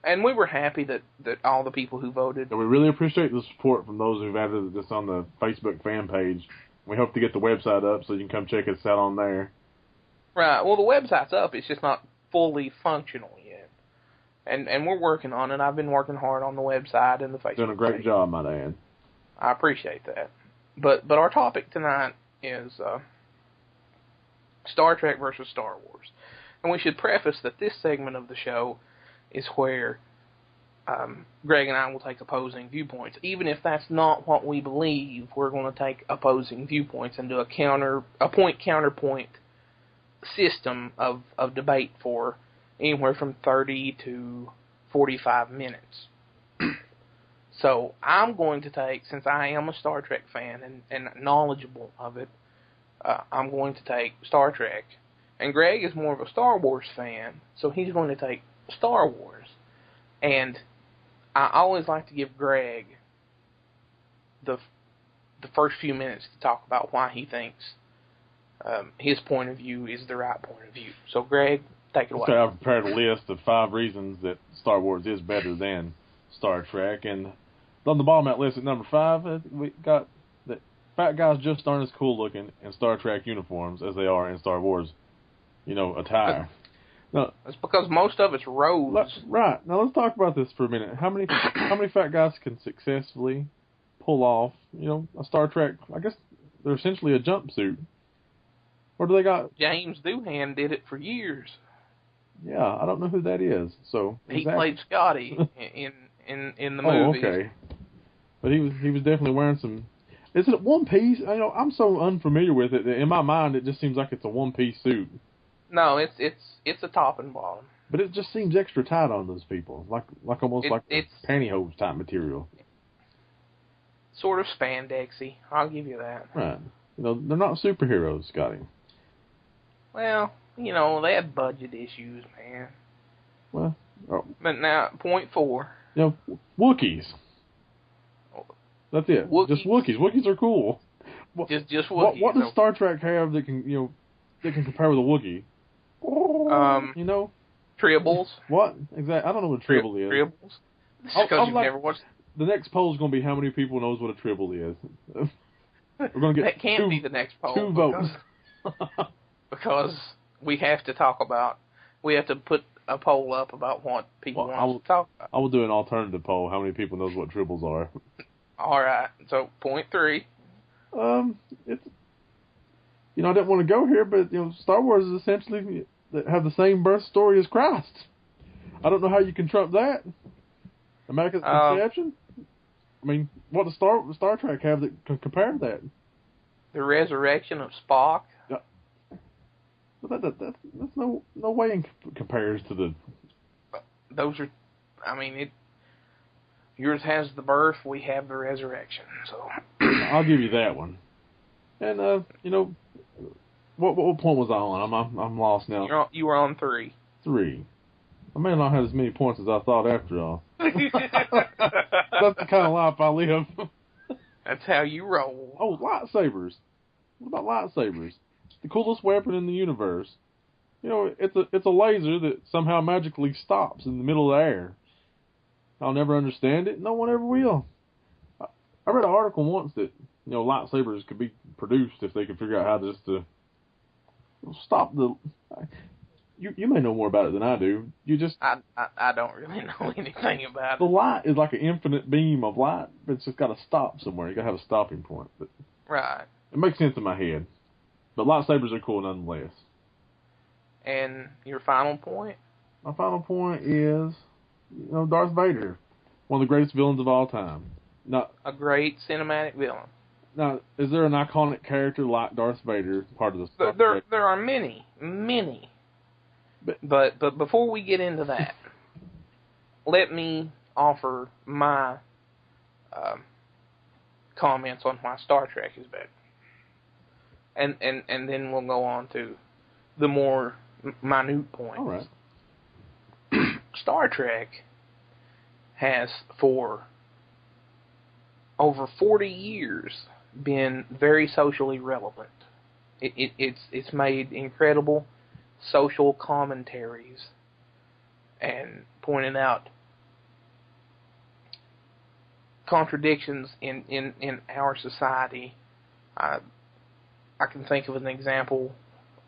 And we were happy that all the people who voted. And we really appreciate the support from those who've added this on the Facebook fan page. We hope to get the website up so you can come check us out on there. Right. Well, the website's up. It's just not fully functional yet. And we're working on it. I've been working hard on the website and the Facebook Doing a great page. job, my dad. I appreciate that. But our topic tonight is Star Trek versus Star Wars. And we should preface that this segment of the show is where Greg and I will take opposing viewpoints. Even if that's not what we believe, we're going to take opposing viewpoints and do a point-counterpoint system of debate for anywhere from 30 to 45 minutes. So I'm going to take, since I am a Star Trek fan and knowledgeable of it, I'm going to take Star Trek. And Greg is more of a Star Wars fan, so he's going to take Star Wars. And I always like to give Greg the first few minutes to talk about why he thinks his point of view is the right point of view. So, Greg, take it away. So I've prepared a list of 5 reasons that Star Wars is better than Star Trek. And on the bottom of that list at number 5, we got that fat guys just aren't as cool looking in Star Trek uniforms as they are in Star Wars, attire. No, it's because most of it's robes. Right. Now let's talk about this for a minute. How many fat guys can successfully pull off, a Star Trek? I guess they're essentially a jumpsuit. Or do they got? James Doohan did it for years. Yeah, I don't know who that is. So he played Scottye in the movie. Oh, okay. But he was definitely wearing some. Is it one piece? I'm so unfamiliar with it that in my mind it just seems like it's a one-piece suit. No, it's a top and bottom. But it just seems extra tight on those people, like almost like pantyhose type material. Sort of spandexy. I'll give you that. Right. They're not superheroes, Scottye. Well, they had budget issues, man. Well, but now, point 4. Wookiees. That's it. Wookiees. Just Wookiees. Wookiees are cool. Just Wookiees. What does Star Trek have that can compare with a Wookiee? Tribbles. What? Exactly. I don't know what a tribble is. Tribbles. Because you've never watched. The next poll is going to be how many people knows what a tribble is. We're going to get that can't be the next poll. 2 votes. Because we have to talk about. We have to put a poll up about what people want to talk about. I will do an alternative poll. How many people knows what tribbles are? All right. So, point 3. It's. I didn't want to go here, but Star Wars is essentially have the same birth story as Christ. I don't know how you can trump that. America's conception. I mean, what does Star Trek have that can compare to that? The resurrection of Spock. Yeah. But that's no way compares to the. Those are, I mean, yours has the birth, we have the resurrection. So I'll give you that one. And what point was I on? I'm lost now. You were on 3. 3. I may not have as many points as I thought after all. That's the kind of life I live. That's how you roll. Oh, lightsabers. What about lightsabers? The coolest weapon in the universe. It's a laser that somehow magically stops in the middle of the air. I'll never understand it. No one ever will. I read an article once that lightsabers could be produced if they could figure out how to stop the. You may know more about it than I do. I don't really know anything about it. The light is like an infinite beam of light, but it's just got to stop somewhere. You got to have a stopping point. But right. It makes sense in my head. But lightsabers are cool nonetheless. And your final point? My final point is, Darth Vader, one of the greatest villains of all time. Now, a great cinematic villain. Now, is there an iconic character like Darth Vader part of the Star Trek? There are many. But before we get into that, let me offer my comments on why Star Trek is better. And then we'll go on to the more minute points. All right. Star Trek has, for over 40 years, been very socially relevant. It's made incredible social commentaries and pointing out contradictions in our society. I can think of an example.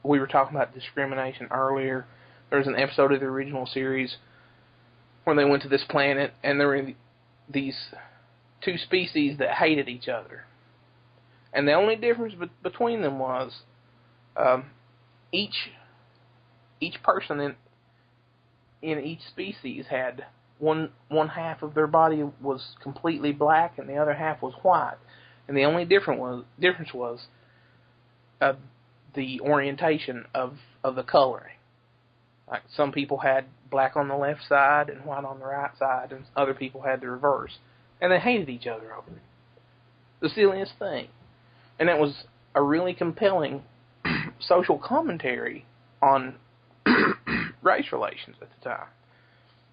We were talking about discrimination earlier. There was an episode of the original series where they went to this planet and there were these 2 species that hated each other. And the only difference between them was each person in each species had one half of their body was completely black and the other half was white. And the only difference was the orientation of the coloring. Like some people had black on the left side and white on the right side, and other people had the reverse. And they hated each other over it. The silliest thing. And it was a really compelling social commentary on race relations at the time.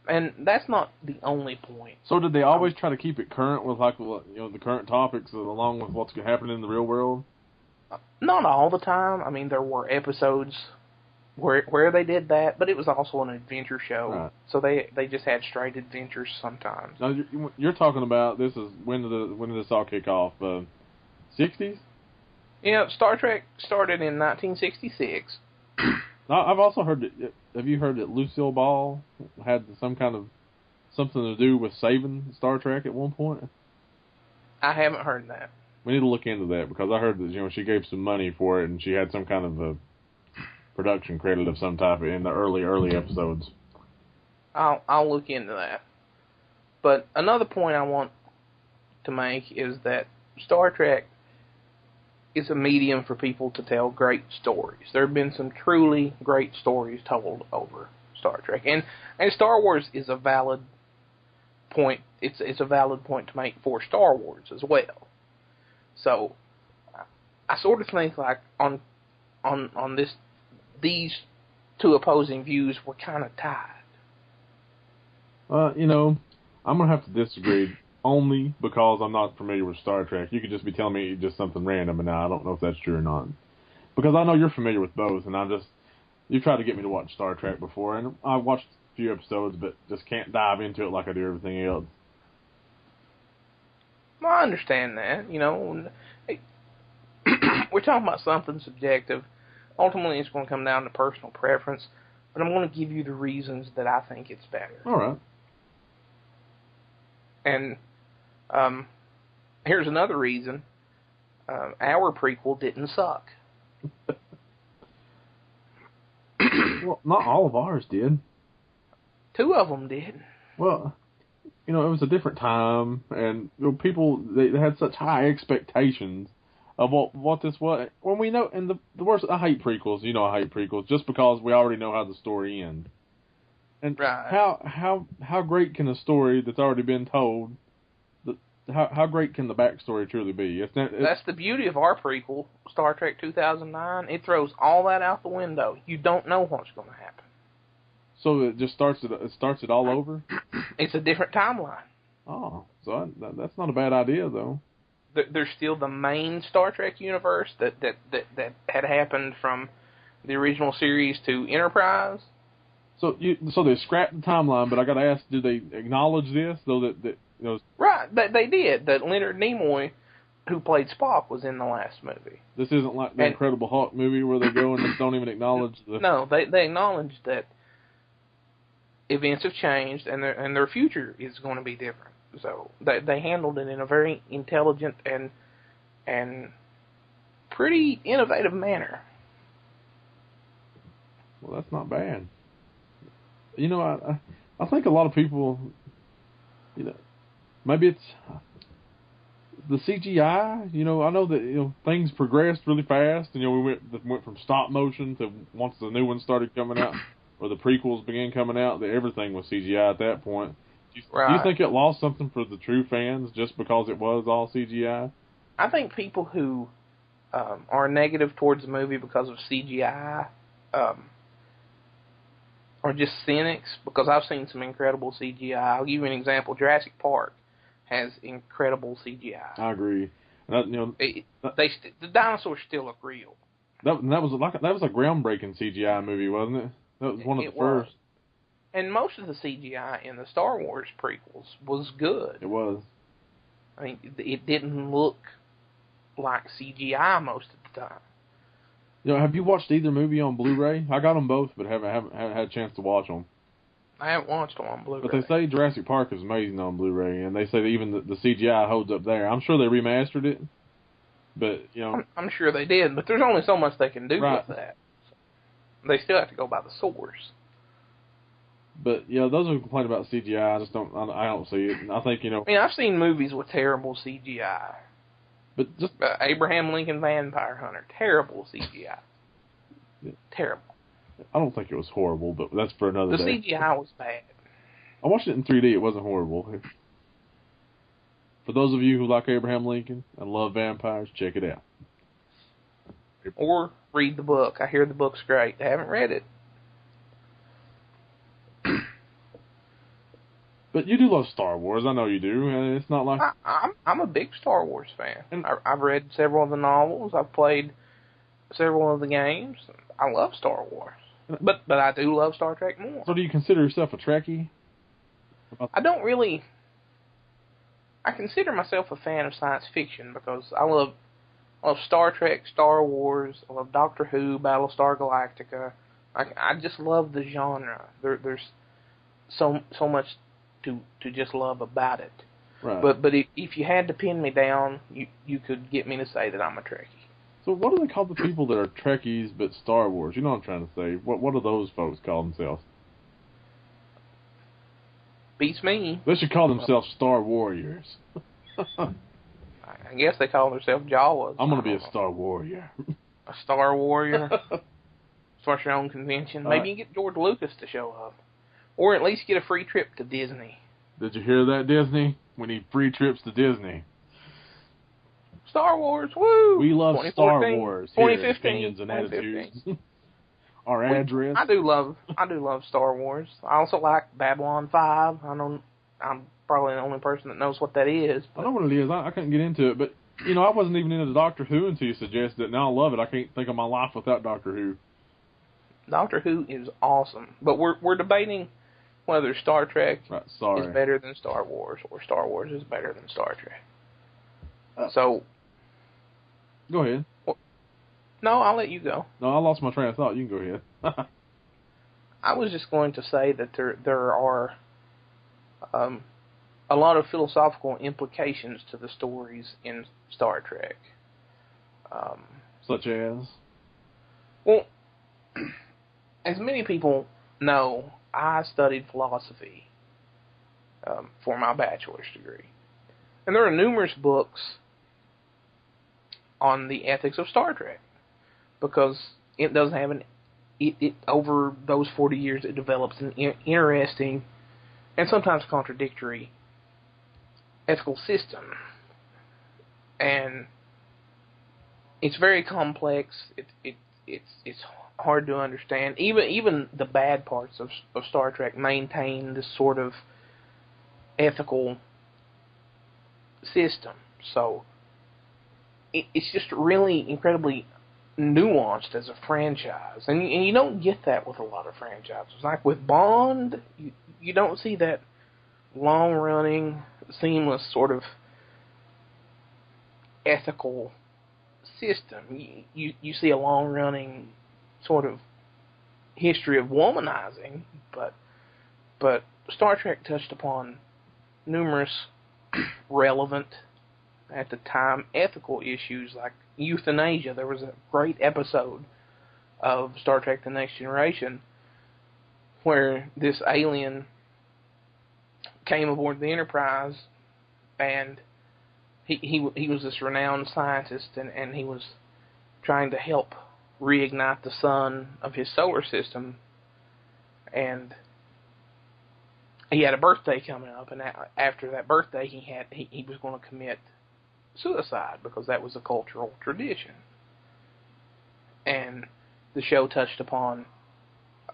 And that's not the only point. So did they always try to keep it current with the current topics along with what's happening in the real world? Not all the time. I mean, there were episodes where they did that, but it was also an adventure show. Right. So they just had straight adventures sometimes. Now you're talking about this is when did this all kick off? 60s? Yeah, Star Trek started in 1966. I've also heard that. Have you heard that Lucille Ball had something to do with saving Star Trek at one point? I haven't heard that. We need to look into that because I heard that she gave some money for it and she had some kind of a production credit of some type in the early episodes. I'll look into that. But another point I want to make is that Star Trek is a medium for people to tell great stories. There have been some truly great stories told over Star Trek, and Star Wars is a valid point. It's a valid point to make for Star Wars as well. So I sort of think like on these 2 opposing views were kind of tied. I'm gonna have to disagree. Only because I'm not familiar with Star Trek. You could just be telling me just something random, and I don't know if that's true or not. Because I know you're familiar with both, and You've tried to get me to watch Star Trek before, and I watched a few episodes, but just can't dive into it like I do everything else. Well, I understand that. We're talking about something subjective. Ultimately, it's going to come down to personal preference, but I'm going to give you the reasons that I think it's better. All right. And here's another reason. Our prequel didn't suck. Well, not all of ours did. 2 of them did. Well, it was a different time, and people they had such high expectations of what this was. When we know, and the worst, I hate prequels. I hate prequels just because we already know how the story ends. And right. how great can a story that's already been told? How great can the backstory truly be? That's the beauty of our prequel, Star Trek 2009. It throws all that out the window. You don't know what's going to happen. So it just starts it all over? It's a different timeline. Oh, so that's not a bad idea, though. There's still the main Star Trek universe that had happened from the original series to Enterprise. So they scrapped the timeline, but I got to ask, do they acknowledge this, though that Right, they did. That Leonard Nimoy, who played Spock, was in the last movie. This isn't like the Incredible Hulk movie where they go and just don't even acknowledge the... No, they acknowledge that events have changed and their future is going to be different. So they handled it in a very intelligent and pretty innovative manner. Well, that's not bad. I think a lot of people, maybe it's the CGI. I know that things progressed really fast. We went from stop motion to once the new ones started coming out, or the prequels began coming out, that everything was CGI at that point. Do you think it lost something for the true fans just because it was all CGI? I think people who are negative towards the movie because of CGI are just cynics, because I've seen some incredible CGI. I'll give you an example. Jurassic Park has incredible CGI. I agree. The dinosaurs still look real. That was a groundbreaking CGI movie, wasn't it? That was one of the first. And most of the CGI in the Star Wars prequels was good. It was. I mean, it didn't look like CGI most of the time. Have you watched either movie on Blu-ray? I got them both, but haven't had a chance to watch them. I haven't watched them on Blu-ray. But they say Jurassic Park is amazing on Blu-ray, and they say that even the CGI holds up there. I'm sure they remastered it, but I'm sure they did. But there's only so much they can do right. with that. They still have to go by the source. But those who complain about CGI, I don't see it. And I think I mean, I've seen movies with terrible CGI. But just Abraham Lincoln Vampire Hunter, terrible CGI. Yeah. Terrible. I don't think it was horrible, but that's for another day. The CGI was bad. I watched it in 3D. It wasn't horrible. For those of you who like Abraham Lincoln and love vampires, check it out. Or read the book. I hear the book's great. I haven't read it. But you do love Star Wars. I know you do. And it's not like... I'm a big Star Wars fan. I've read several of the novels. I've played several of the games. I love Star Wars. But I do love Star Trek more. So do you consider yourself a Trekkie? I don't really... I consider myself a fan of science fiction because I love Star Trek, Star Wars. I love Doctor Who, Battlestar Galactica. I just love the genre. There's so much to just love about it. Right. But if you had to pin me down, you could get me to say that I'm a Trekkie. So what do they call the people that are Trekkies but Star Wars? You know what I'm trying to say. What do those folks call themselves? Beats me. They should call themselves Star Warriors. I guess they call themselves Jawas. I'm going to be a Star Warrior. A Star Warrior? Start your own convention. Maybe you can get George Lucas to show up. Or at least get a free trip to Disney. Did you hear that, Disney? We need free trips to Disney. Star Wars, woo! We love Star Wars. 2015, Opinions and attitudes. Our address. I do love Star Wars. I also like Babylon 5. I know I'm probably the only person that knows what that is. I know what it is. I couldn't get into it, but I wasn't even into Doctor Who until you suggested it. Now I love it. I can't think of my life without Doctor Who. Doctor Who is awesome, but we're debating whether Star Trek is better than Star Wars or Star Wars is better than Star Trek. So, go ahead. No, I'll let you go. No, I lost my train of thought. You can go ahead. I was just going to say that there are a lot of philosophical implications to the stories in Star Trek. Such as? Well, as many people know, I studied philosophy for my bachelor's degree. And there are numerous books on the ethics of Star Trek, because it does have over those 40 years it develops an interesting and sometimes contradictory ethical system. And it's very complex. It's hard to understand. Even the bad parts of Star Trek maintain this sort of ethical system. So it's just really incredibly nuanced as a franchise, and you don't get that with a lot of franchises. Like with Bond, you don't see that long-running, seamless sort of ethical system. You see a long-running sort of history of womanizing, but Star Trek touched upon numerous relevant, at the time, ethical issues like euthanasia. There was a great episode of Star Trek The Next Generation where this alien came aboard the Enterprise, and he was this renowned scientist, and he was trying to help reignite the sun of his solar system, and he had a birthday coming up, and after that birthday he was going to commit suicide because that was a cultural tradition. And the show touched upon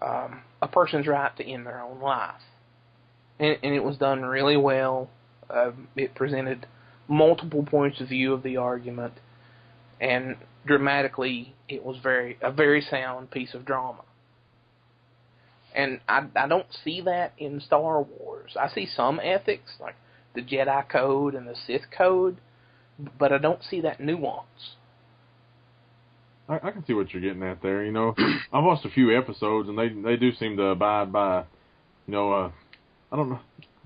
a person's right to end their own life, and it was done really well. It presented multiple points of view of the argument, and dramatically it was a very sound piece of drama. And I don't see that in Star Wars. I see some ethics, like the Jedi Code and the Sith Code, but I don't see that nuance. I can see what you're getting at there. You know, I've watched a few episodes, and they do seem to abide by, you know, I don't know,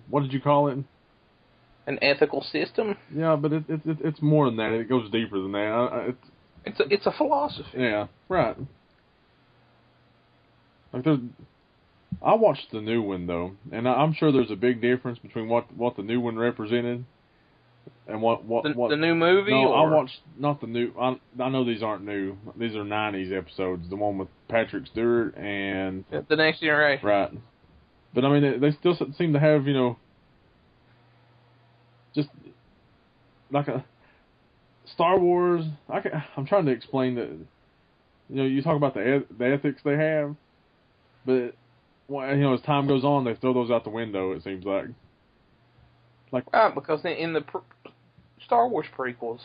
what did you call it? An ethical system? Yeah, but it's more than that. It goes deeper than that. It's a philosophy. Yeah, right. Like I watched the new one though, and I'm sure there's a big difference between what the new one represented and what the new movie. No, or? I watched not the new. I know these aren't new. These are '90s episodes. The one with Patrick Stewart and The Next Generation. Right, but I mean they still seem to have, you know, just like a Star Wars. I'm trying to explain that. You know, you talk about the ethics they have, but you know, as time goes on, they throw those out the window. It seems like. Because in the Star Wars prequels,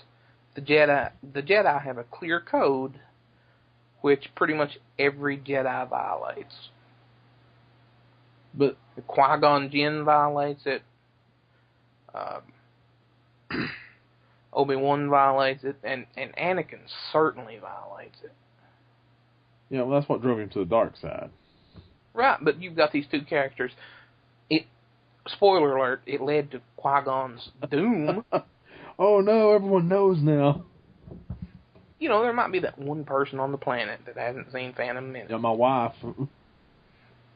the Jedi have a clear code, which pretty much every Jedi violates. But Qui-Gon Jinn violates it. Obi-Wan violates it, and Anakin certainly violates it. Yeah, well, that's what drove him to the dark side. Right, but you've got these two characters. Spoiler alert, it led to Qui-Gon's doom. Oh no, everyone knows now. You know, there might be that one person on the planet that hasn't seen Phantom Menace. Yeah, my wife.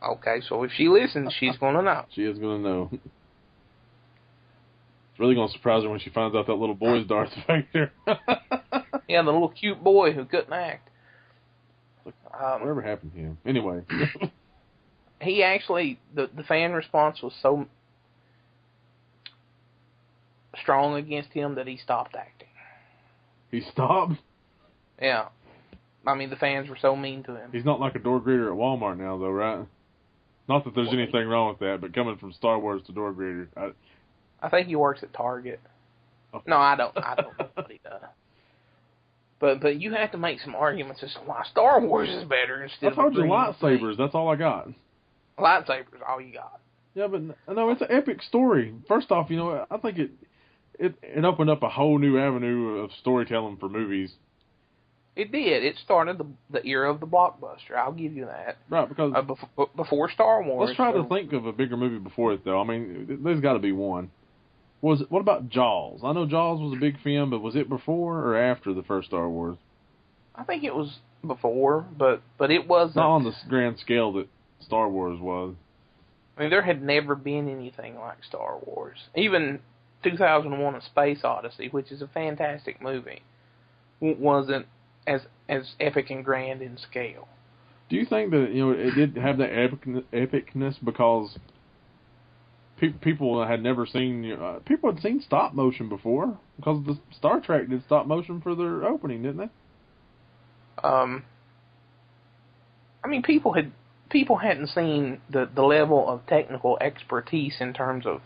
Okay, so if she listens, she's going to know. She is going to know. It's really going to surprise her when she finds out that little boy's Darth Vader. Yeah, the little cute boy who couldn't act. Whatever happened to him? Anyway. He actually, the fan response was so strong against him that he stopped acting. He stopped? Yeah. I mean, the fans were so mean to him. He's not like a door greeter at Walmart now, though, right? Not that there's anything wrong with that, but coming from Star Wars to door greeter. I think he works at Target. Okay. No, I don't know what he does. But you have to make some arguments as to why Star Wars is better instead of... I told you lightsabers, that's all I got. Lightsabers, all you got. Yeah, but no, it's an epic story. First off, I think it opened up a whole new avenue of storytelling for movies. It did. It started the era of the blockbuster. I'll give you that. Right, because... before Star Wars... Let's try to think of a bigger movie before it, though. I mean, there's got to be one. What about Jaws? I know Jaws was a big film, but was it before or after the first Star Wars? I think it was before, but it wasn't... Not on the grand scale that Star Wars was. I mean, there had never been anything like Star Wars. Even 2001: A Space Odyssey, which is a fantastic movie, wasn't as epic and grand in scale. Do you think that it did have that epicness because people had never seen people had seen stop motion before, because the Star Trek did stop motion for their opening, didn't they? I mean, people hadn't seen the level of technical expertise in terms of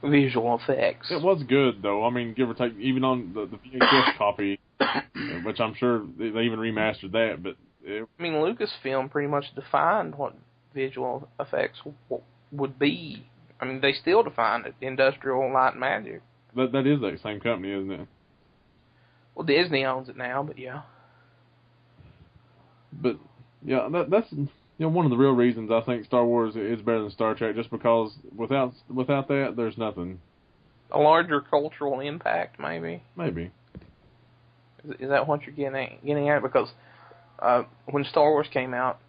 visual effects. It was good, though. I mean, give or take, even on the VHS copy, which I'm sure they even remastered that. But I mean, Lucasfilm pretty much defined what visual effects would be. I mean, they still define it, Industrial Light and Magic. That is that same company, isn't it? Well, Disney owns it now, but yeah. But yeah, that's one of the real reasons I think Star Wars is better than Star Trek, just because without that, there's nothing. A larger cultural impact, maybe. Maybe. Is that what you're getting at? Because when Star Wars came out,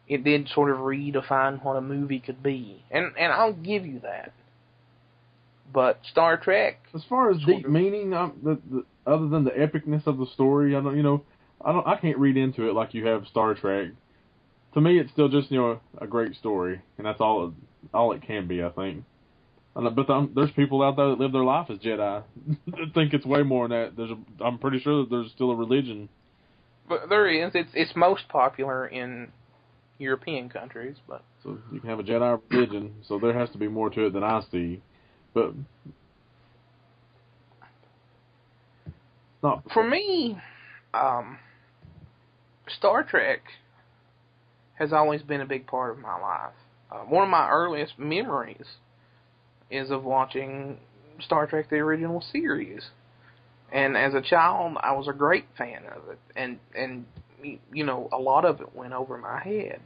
it did sort of redefine what a movie could be, and I'll give you that. But Star Trek, as far as deep meaning, other than the epicness of the story, I can't read into it like you have Star Trek. To me, it's still just a great story, and that's all it can be, I think. But there's people out there that live their life as Jedi that think it's way more than that. I'm pretty sure that there's still a religion. But there is. It's most popular in European countries, but so you can have a Jedi religion. So there has to be more to it than I see. But not for me. Star Trek has always been a big part of my life. One of my earliest memories is of watching Star Trek, the original series. And as a child, I was a great fan of it. And a lot of it went over my head.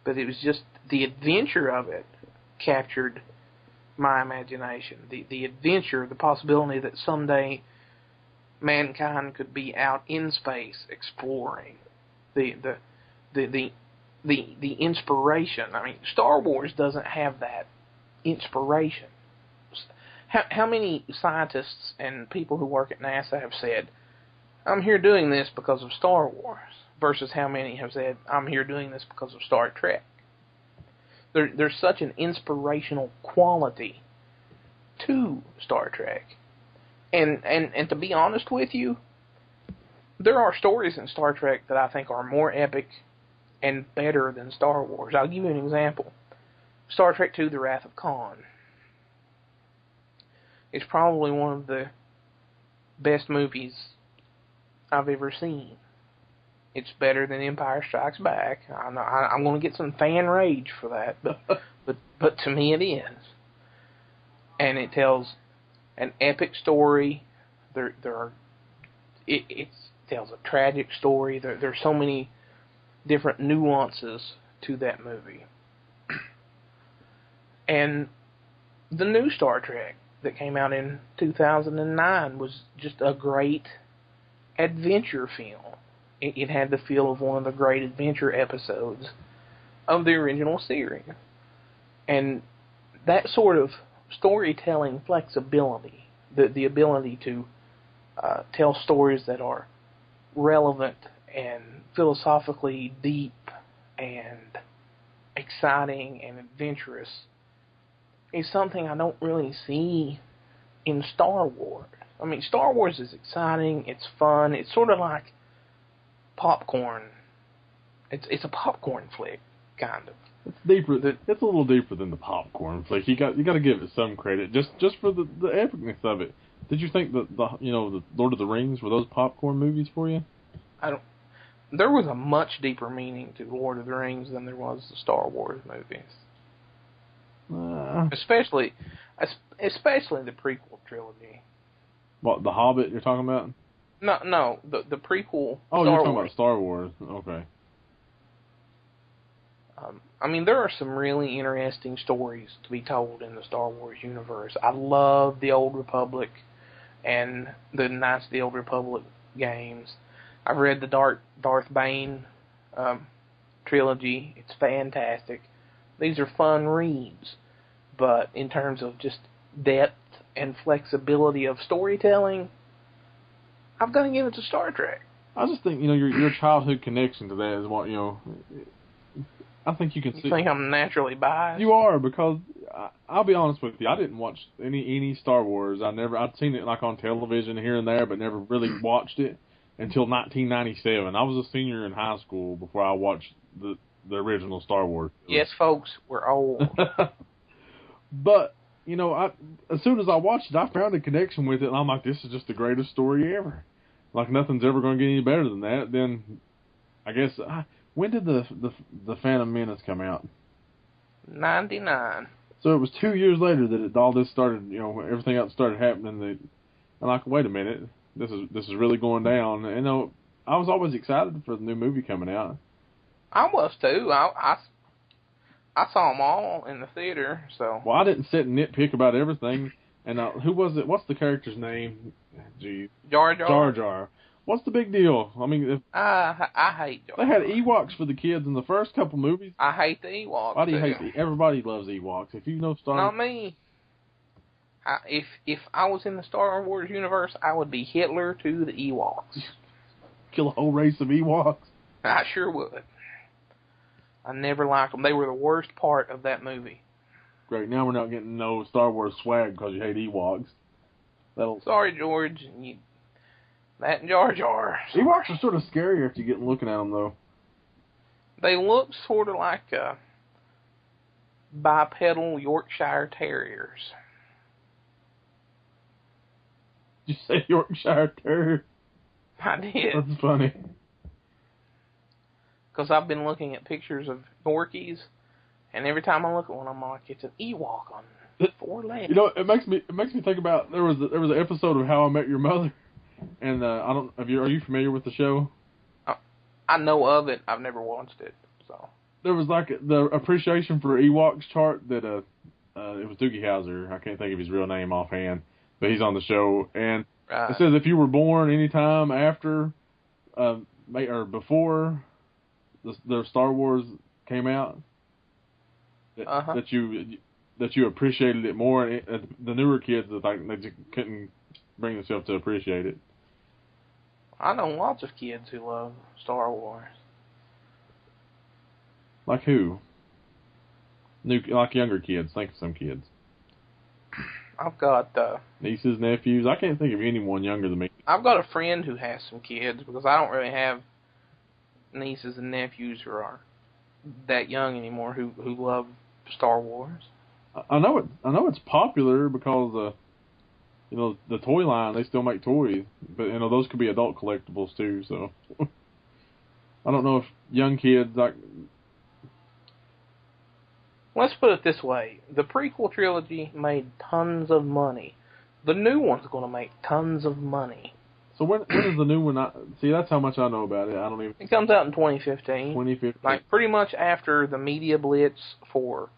But it was just the adventure of it captured my imagination. The adventure, the possibility that someday mankind could be out in space exploring. The inspiration. I mean, Star Wars doesn't have that inspiration. How many scientists and people who work at NASA have said, I'm here doing this because of Star Wars, versus how many have said, I'm here doing this because of Star Trek? There's such an inspirational quality to Star Trek. And to be honest with you, there are stories in Star Trek that I think are more epic and better than Star Wars. I'll give you an example. Star Trek II, The Wrath of Khan. It's probably one of the best movies I've ever seen. It's better than Empire Strikes Back. I'm going to get some fan rage for that, but to me it is. And it tells an epic story. It tells a tragic story. There's so many different nuances to that movie. And the new Star Trek that came out in 2009 was just a great adventure film. It had the feel of one of the great adventure episodes of the original series. And that sort of storytelling flexibility, the ability to tell stories that are relevant and philosophically deep and exciting and adventurous, is something I don't really see in Star Wars. I mean, Star Wars is exciting, it's fun, it's sort of like popcorn. It's a popcorn flick, kind of. It's deeper. It's a little deeper than the popcorn flick. You got to give it some credit, just for the epicness of it. Did you think that the Lord of the Rings, were those popcorn movies for you? There was a much deeper meaning to Lord of the Rings than there was the Star Wars movies. Especially the prequel trilogy. What, The Hobbit you're talking about? No, the prequel. Oh, you're talking about Star Wars. Okay. I mean, there are some really interesting stories to be told in the Star Wars universe. I love the Old Republic and the Knights of the Old Republic games. I've read the Darth Bane trilogy. It's fantastic. These are fun reads. But in terms of just depth and flexibility of storytelling, I've got to give it to Star Trek. I just think, your childhood connection to that is what, I think you can see. You think I'm naturally biased? You are, because I'll be honest with you, I didn't watch any Star Wars. I'd seen it like on television here and there, but never really watched it until 1997. I was a senior in high school before I watched the original Star Wars. Yes, folks, we're old. But, as soon as I watched it, I found a connection with it, and I'm like, this is just the greatest story ever. Like, nothing's ever going to get any better than that. Then, I guess, when did the Phantom Menace come out? 99. So it was 2 years later that all this started, everything else started happening. I'm like, wait a minute, this is really going down. And, I was always excited for the new movie coming out. I was too. I saw them all in the theater, so. Well, I didn't sit and nitpick about everything. And who was it? What's the character's name? Gee. Jar Jar. Jar Jar. What's the big deal? I mean, I hate Jar Jar. They had Ewoks for the kids in the first couple movies. I hate the Ewoks. Why do you hate everybody loves Ewoks. If you know Star Wars. Not me. If I was in the Star Wars universe, I would be Hitler to the Ewoks. Kill a whole race of Ewoks. I sure would. I never liked them. They were the worst part of that movie. Great. Now we're not getting no Star Wars swag because you hate Ewoks. Sorry, George. That and Jar Jar. Ewoks are sort of scary after you get looking at them, though. They look sort of like bipedal Yorkshire Terriers. Did you say Yorkshire Terrier? I did. That's funny. Because I've been looking at pictures of Yorkies, and every time I look at one, I'm like, it's an Ewok on 4 legs. It makes me think about there was an episode of How I Met Your Mother, and are you familiar with the show? I know of it. I've never watched it. So there was like the appreciation for Ewoks chart that it was Doogie Howser. I can't think of his real name offhand, but he's on the show, and it says if you were born anytime after or before the Star Wars came out, that you appreciated it more. And the newer kids, they just couldn't bring themselves to appreciate it. I know lots of kids who love Star Wars. Like who? Like younger kids. Think of some kids. I've got nieces, nephews. I can't think of anyone younger than me. I've got a friend who has some kids because I don't really have nieces and nephews who are that young anymore who love Star Wars. I know it's popular because the toy line, they still make toys, but those could be adult collectibles too. So I don't know if young kids like. Let's put it this way: the prequel trilogy made tons of money. The new one's going to make tons of money. So when is the new one? See, that's how much I know about it. I don't even. It comes out in 2015. 2015. Like pretty much after the media blitz for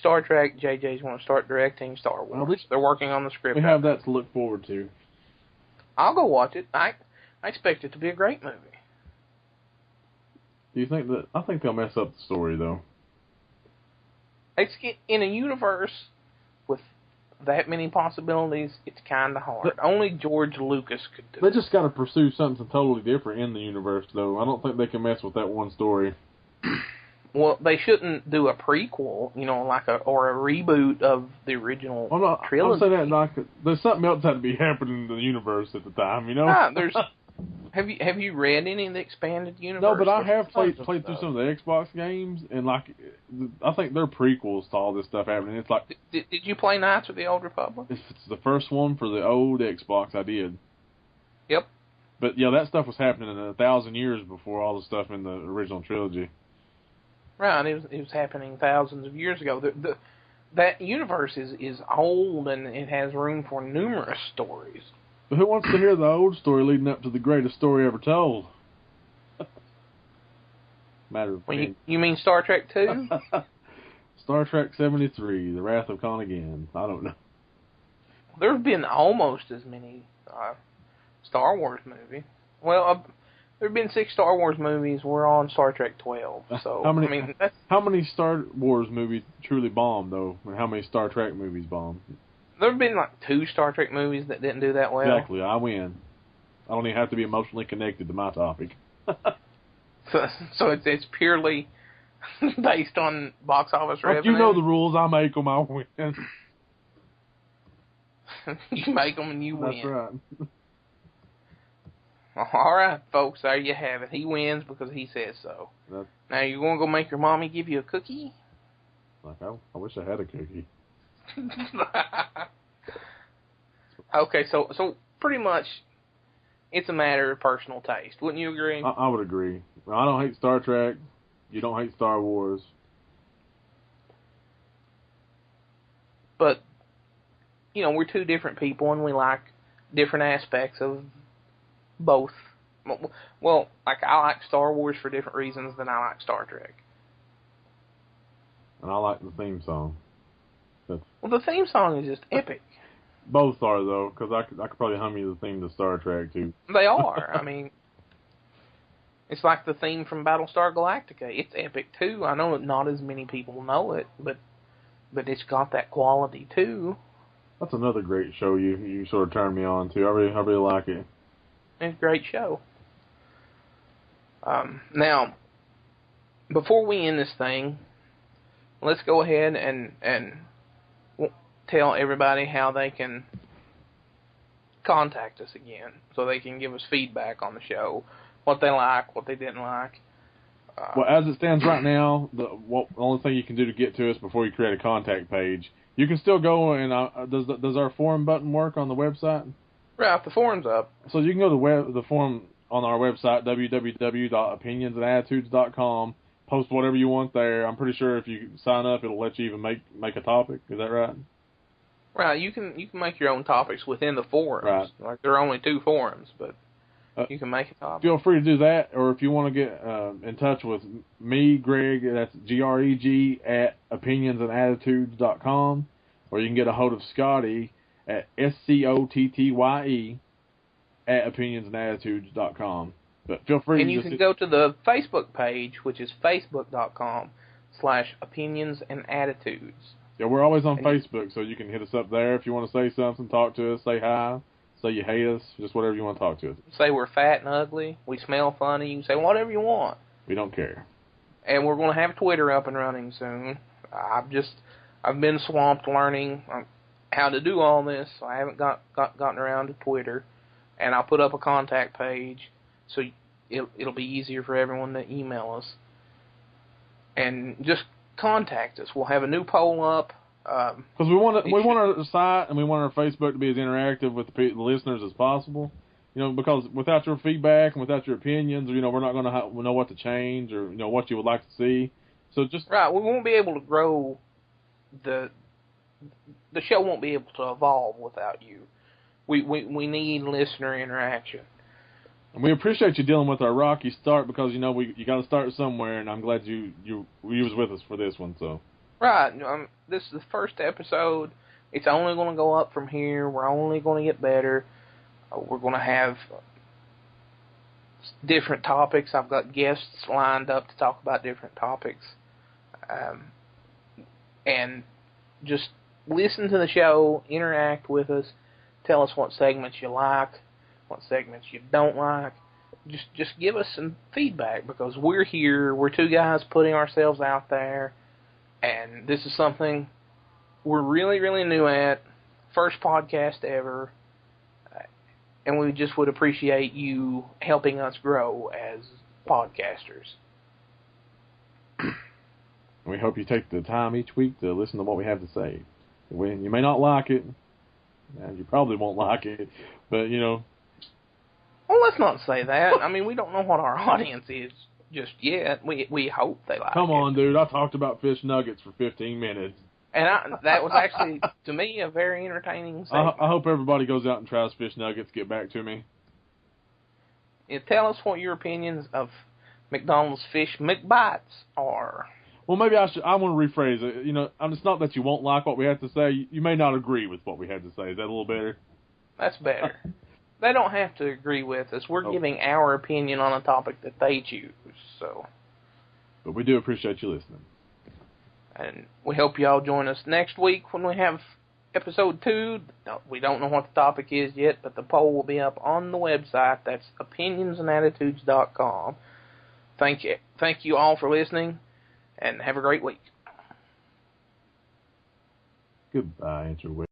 Star Trek, JJ's going to start directing Star Wars. Well, they're working on the script. We have that to look forward to. I'll go watch it. I expect it to be a great movie. Do you think that? I think they'll mess up the story though. It's in a universe with that many possibilities. It's kind of hard. Only George Lucas could do. They just got to pursue something totally different in the universe, though. I don't think they can mess with that one story. Well, they shouldn't do a prequel, or a reboot of the original trilogy. I'm saying that there's something else had to be happening in the universe at the time, there's. Have you read any of the expanded universe? No, but I have played through some of the Xbox games, and I think they're prequels to all this stuff happening. It's like Did you play Knights of the Old Republic? it's the first one for the old Xbox. I did. Yep. But yeah, that stuff was happening in 1,000 years before all the stuff in the original trilogy. Right, it was happening thousands of years ago. That universe is old, and it has room for numerous stories. But who wants to hear the old story leading up to the greatest story ever told? Matter of Well, you mean Star Trek 2? Star Trek 73, The Wrath of Khan again. I don't know. There have been almost as many Star Wars movies. Well, there have been 6 Star Wars movies. We're on Star Trek 12. So how many? I mean, how many Star Wars movies truly bombed though, and how many Star Trek movies bombed? There have been like 2 Star Trek movies that didn't do that well. Exactly, I win. I don't even have to be emotionally connected to my topic. So it's purely based on box office revenue. You know the rules. I make them. I win. You make them and you win. That's right. All right, folks, there you have it. He wins because he says so. Now, you going to go make your mommy give you a cookie? Like, I wish I had a cookie. Okay, so pretty much it's a matter of personal taste. Wouldn't you agree? I would agree. I don't hate Star Trek. You don't hate Star Wars. But, you know, we're 2 different people, and we like different aspects of both. Well, like, I like Star Wars for different reasons than I like Star Trek. And I like the theme song. Well, the theme song is just epic. Both are, though, because I could probably hum you the theme to Star Trek, too. They are. I mean, it's like the theme from Battlestar Galactica. It's epic, too. I know not as many people know it, but it's got that quality, too. That's another great show you sort of turned me on to. I really like it. It's a great show. Now, before we end this thing, let's go ahead and tell everybody how they can contact us again, so they can give us feedback on the show, what they like, what they didn't like. Well, as it stands right now, the only thing you can do to get to us before you create a contact page, you can still go and does our forum button work on the website? Right, the forum's up. So you can go to the forum on our website, www.opinionsandattitudes.com. Post whatever you want there. I'm pretty sure if you sign up, it'll let you even make a topic. Is that right? Right, you can make your own topics within the forums. Right. Like, there are only 2 forums, but you can make a topic. Feel free to do that, or if you want to get in touch with me, Greg, that's Greg at opinionsandattitudes.com, or you can get a hold of Scottye at Scottye at opinionsandattitudes.com. But feel free and you can go to the Facebook page, which is facebook.com/opinionsandattitudes. Yeah, we're always on Facebook, so you can hit us up there if you want to say something, talk to us, say hi, say you hate us, just whatever you want to talk to us. Say we're fat and ugly, we smell funny, you can say whatever you want. We don't care. And we're going to have Twitter up and running soon. I've been swamped learning how to do all this, so I haven't gotten around to Twitter. And I'll put up a contact page, so it'll be easier for everyone to email us. And just contact us. We'll have a new poll up. Because we want our site and we want our Facebook to be as interactive with the listeners as possible. You know, because without your feedback and without your opinions, you know, we're not going to know what to change or, you know, what you would like to see. So just right, we won't be able to grow. The show won't be able to evolve without you. We need listener interaction. And we appreciate you dealing with our rocky start because, you know, you got to start somewhere, and I'm glad you was with us for this one. So right, this is the first episode. It's only going to go up from here. We're only going to get better. We're going to have different topics. I've got guests lined up to talk about different topics. And just listen to the show, interact with us, tell us what segments you like, what segments you don't like. Just give us some feedback because we're here. We're 2 guys putting ourselves out there, and this is something we're really, really new at. First podcast ever, and we just would appreciate you helping us grow as podcasters. And we hope you take the time each week to listen to what we have to say. You may not like it, and you probably won't like it, but, Well, let's not say that. I mean, we don't know what our audience is just yet. We hope they like it. Come on, dude. I talked about fish nuggets for 15 minutes. And that was actually, to me, a very entertaining segment. I hope everybody goes out and tries fish nuggets. Get back to me. Tell us what your opinions of McDonald's fish McBites are. Well, maybe I want to rephrase it. It's not that you won't like what we have to say. You may not agree with what we had to say. Is that a little better? That's better. They don't have to agree with us. We're giving our opinion on a topic that they choose. But we do appreciate you listening. And we hope y'all join us next week when we have episode 2. We don't know what the topic is yet, but the poll will be up on the website. That's opinionsанdattitudes.com. Thank you all for listening, and have a great week. Goodbye, interweb.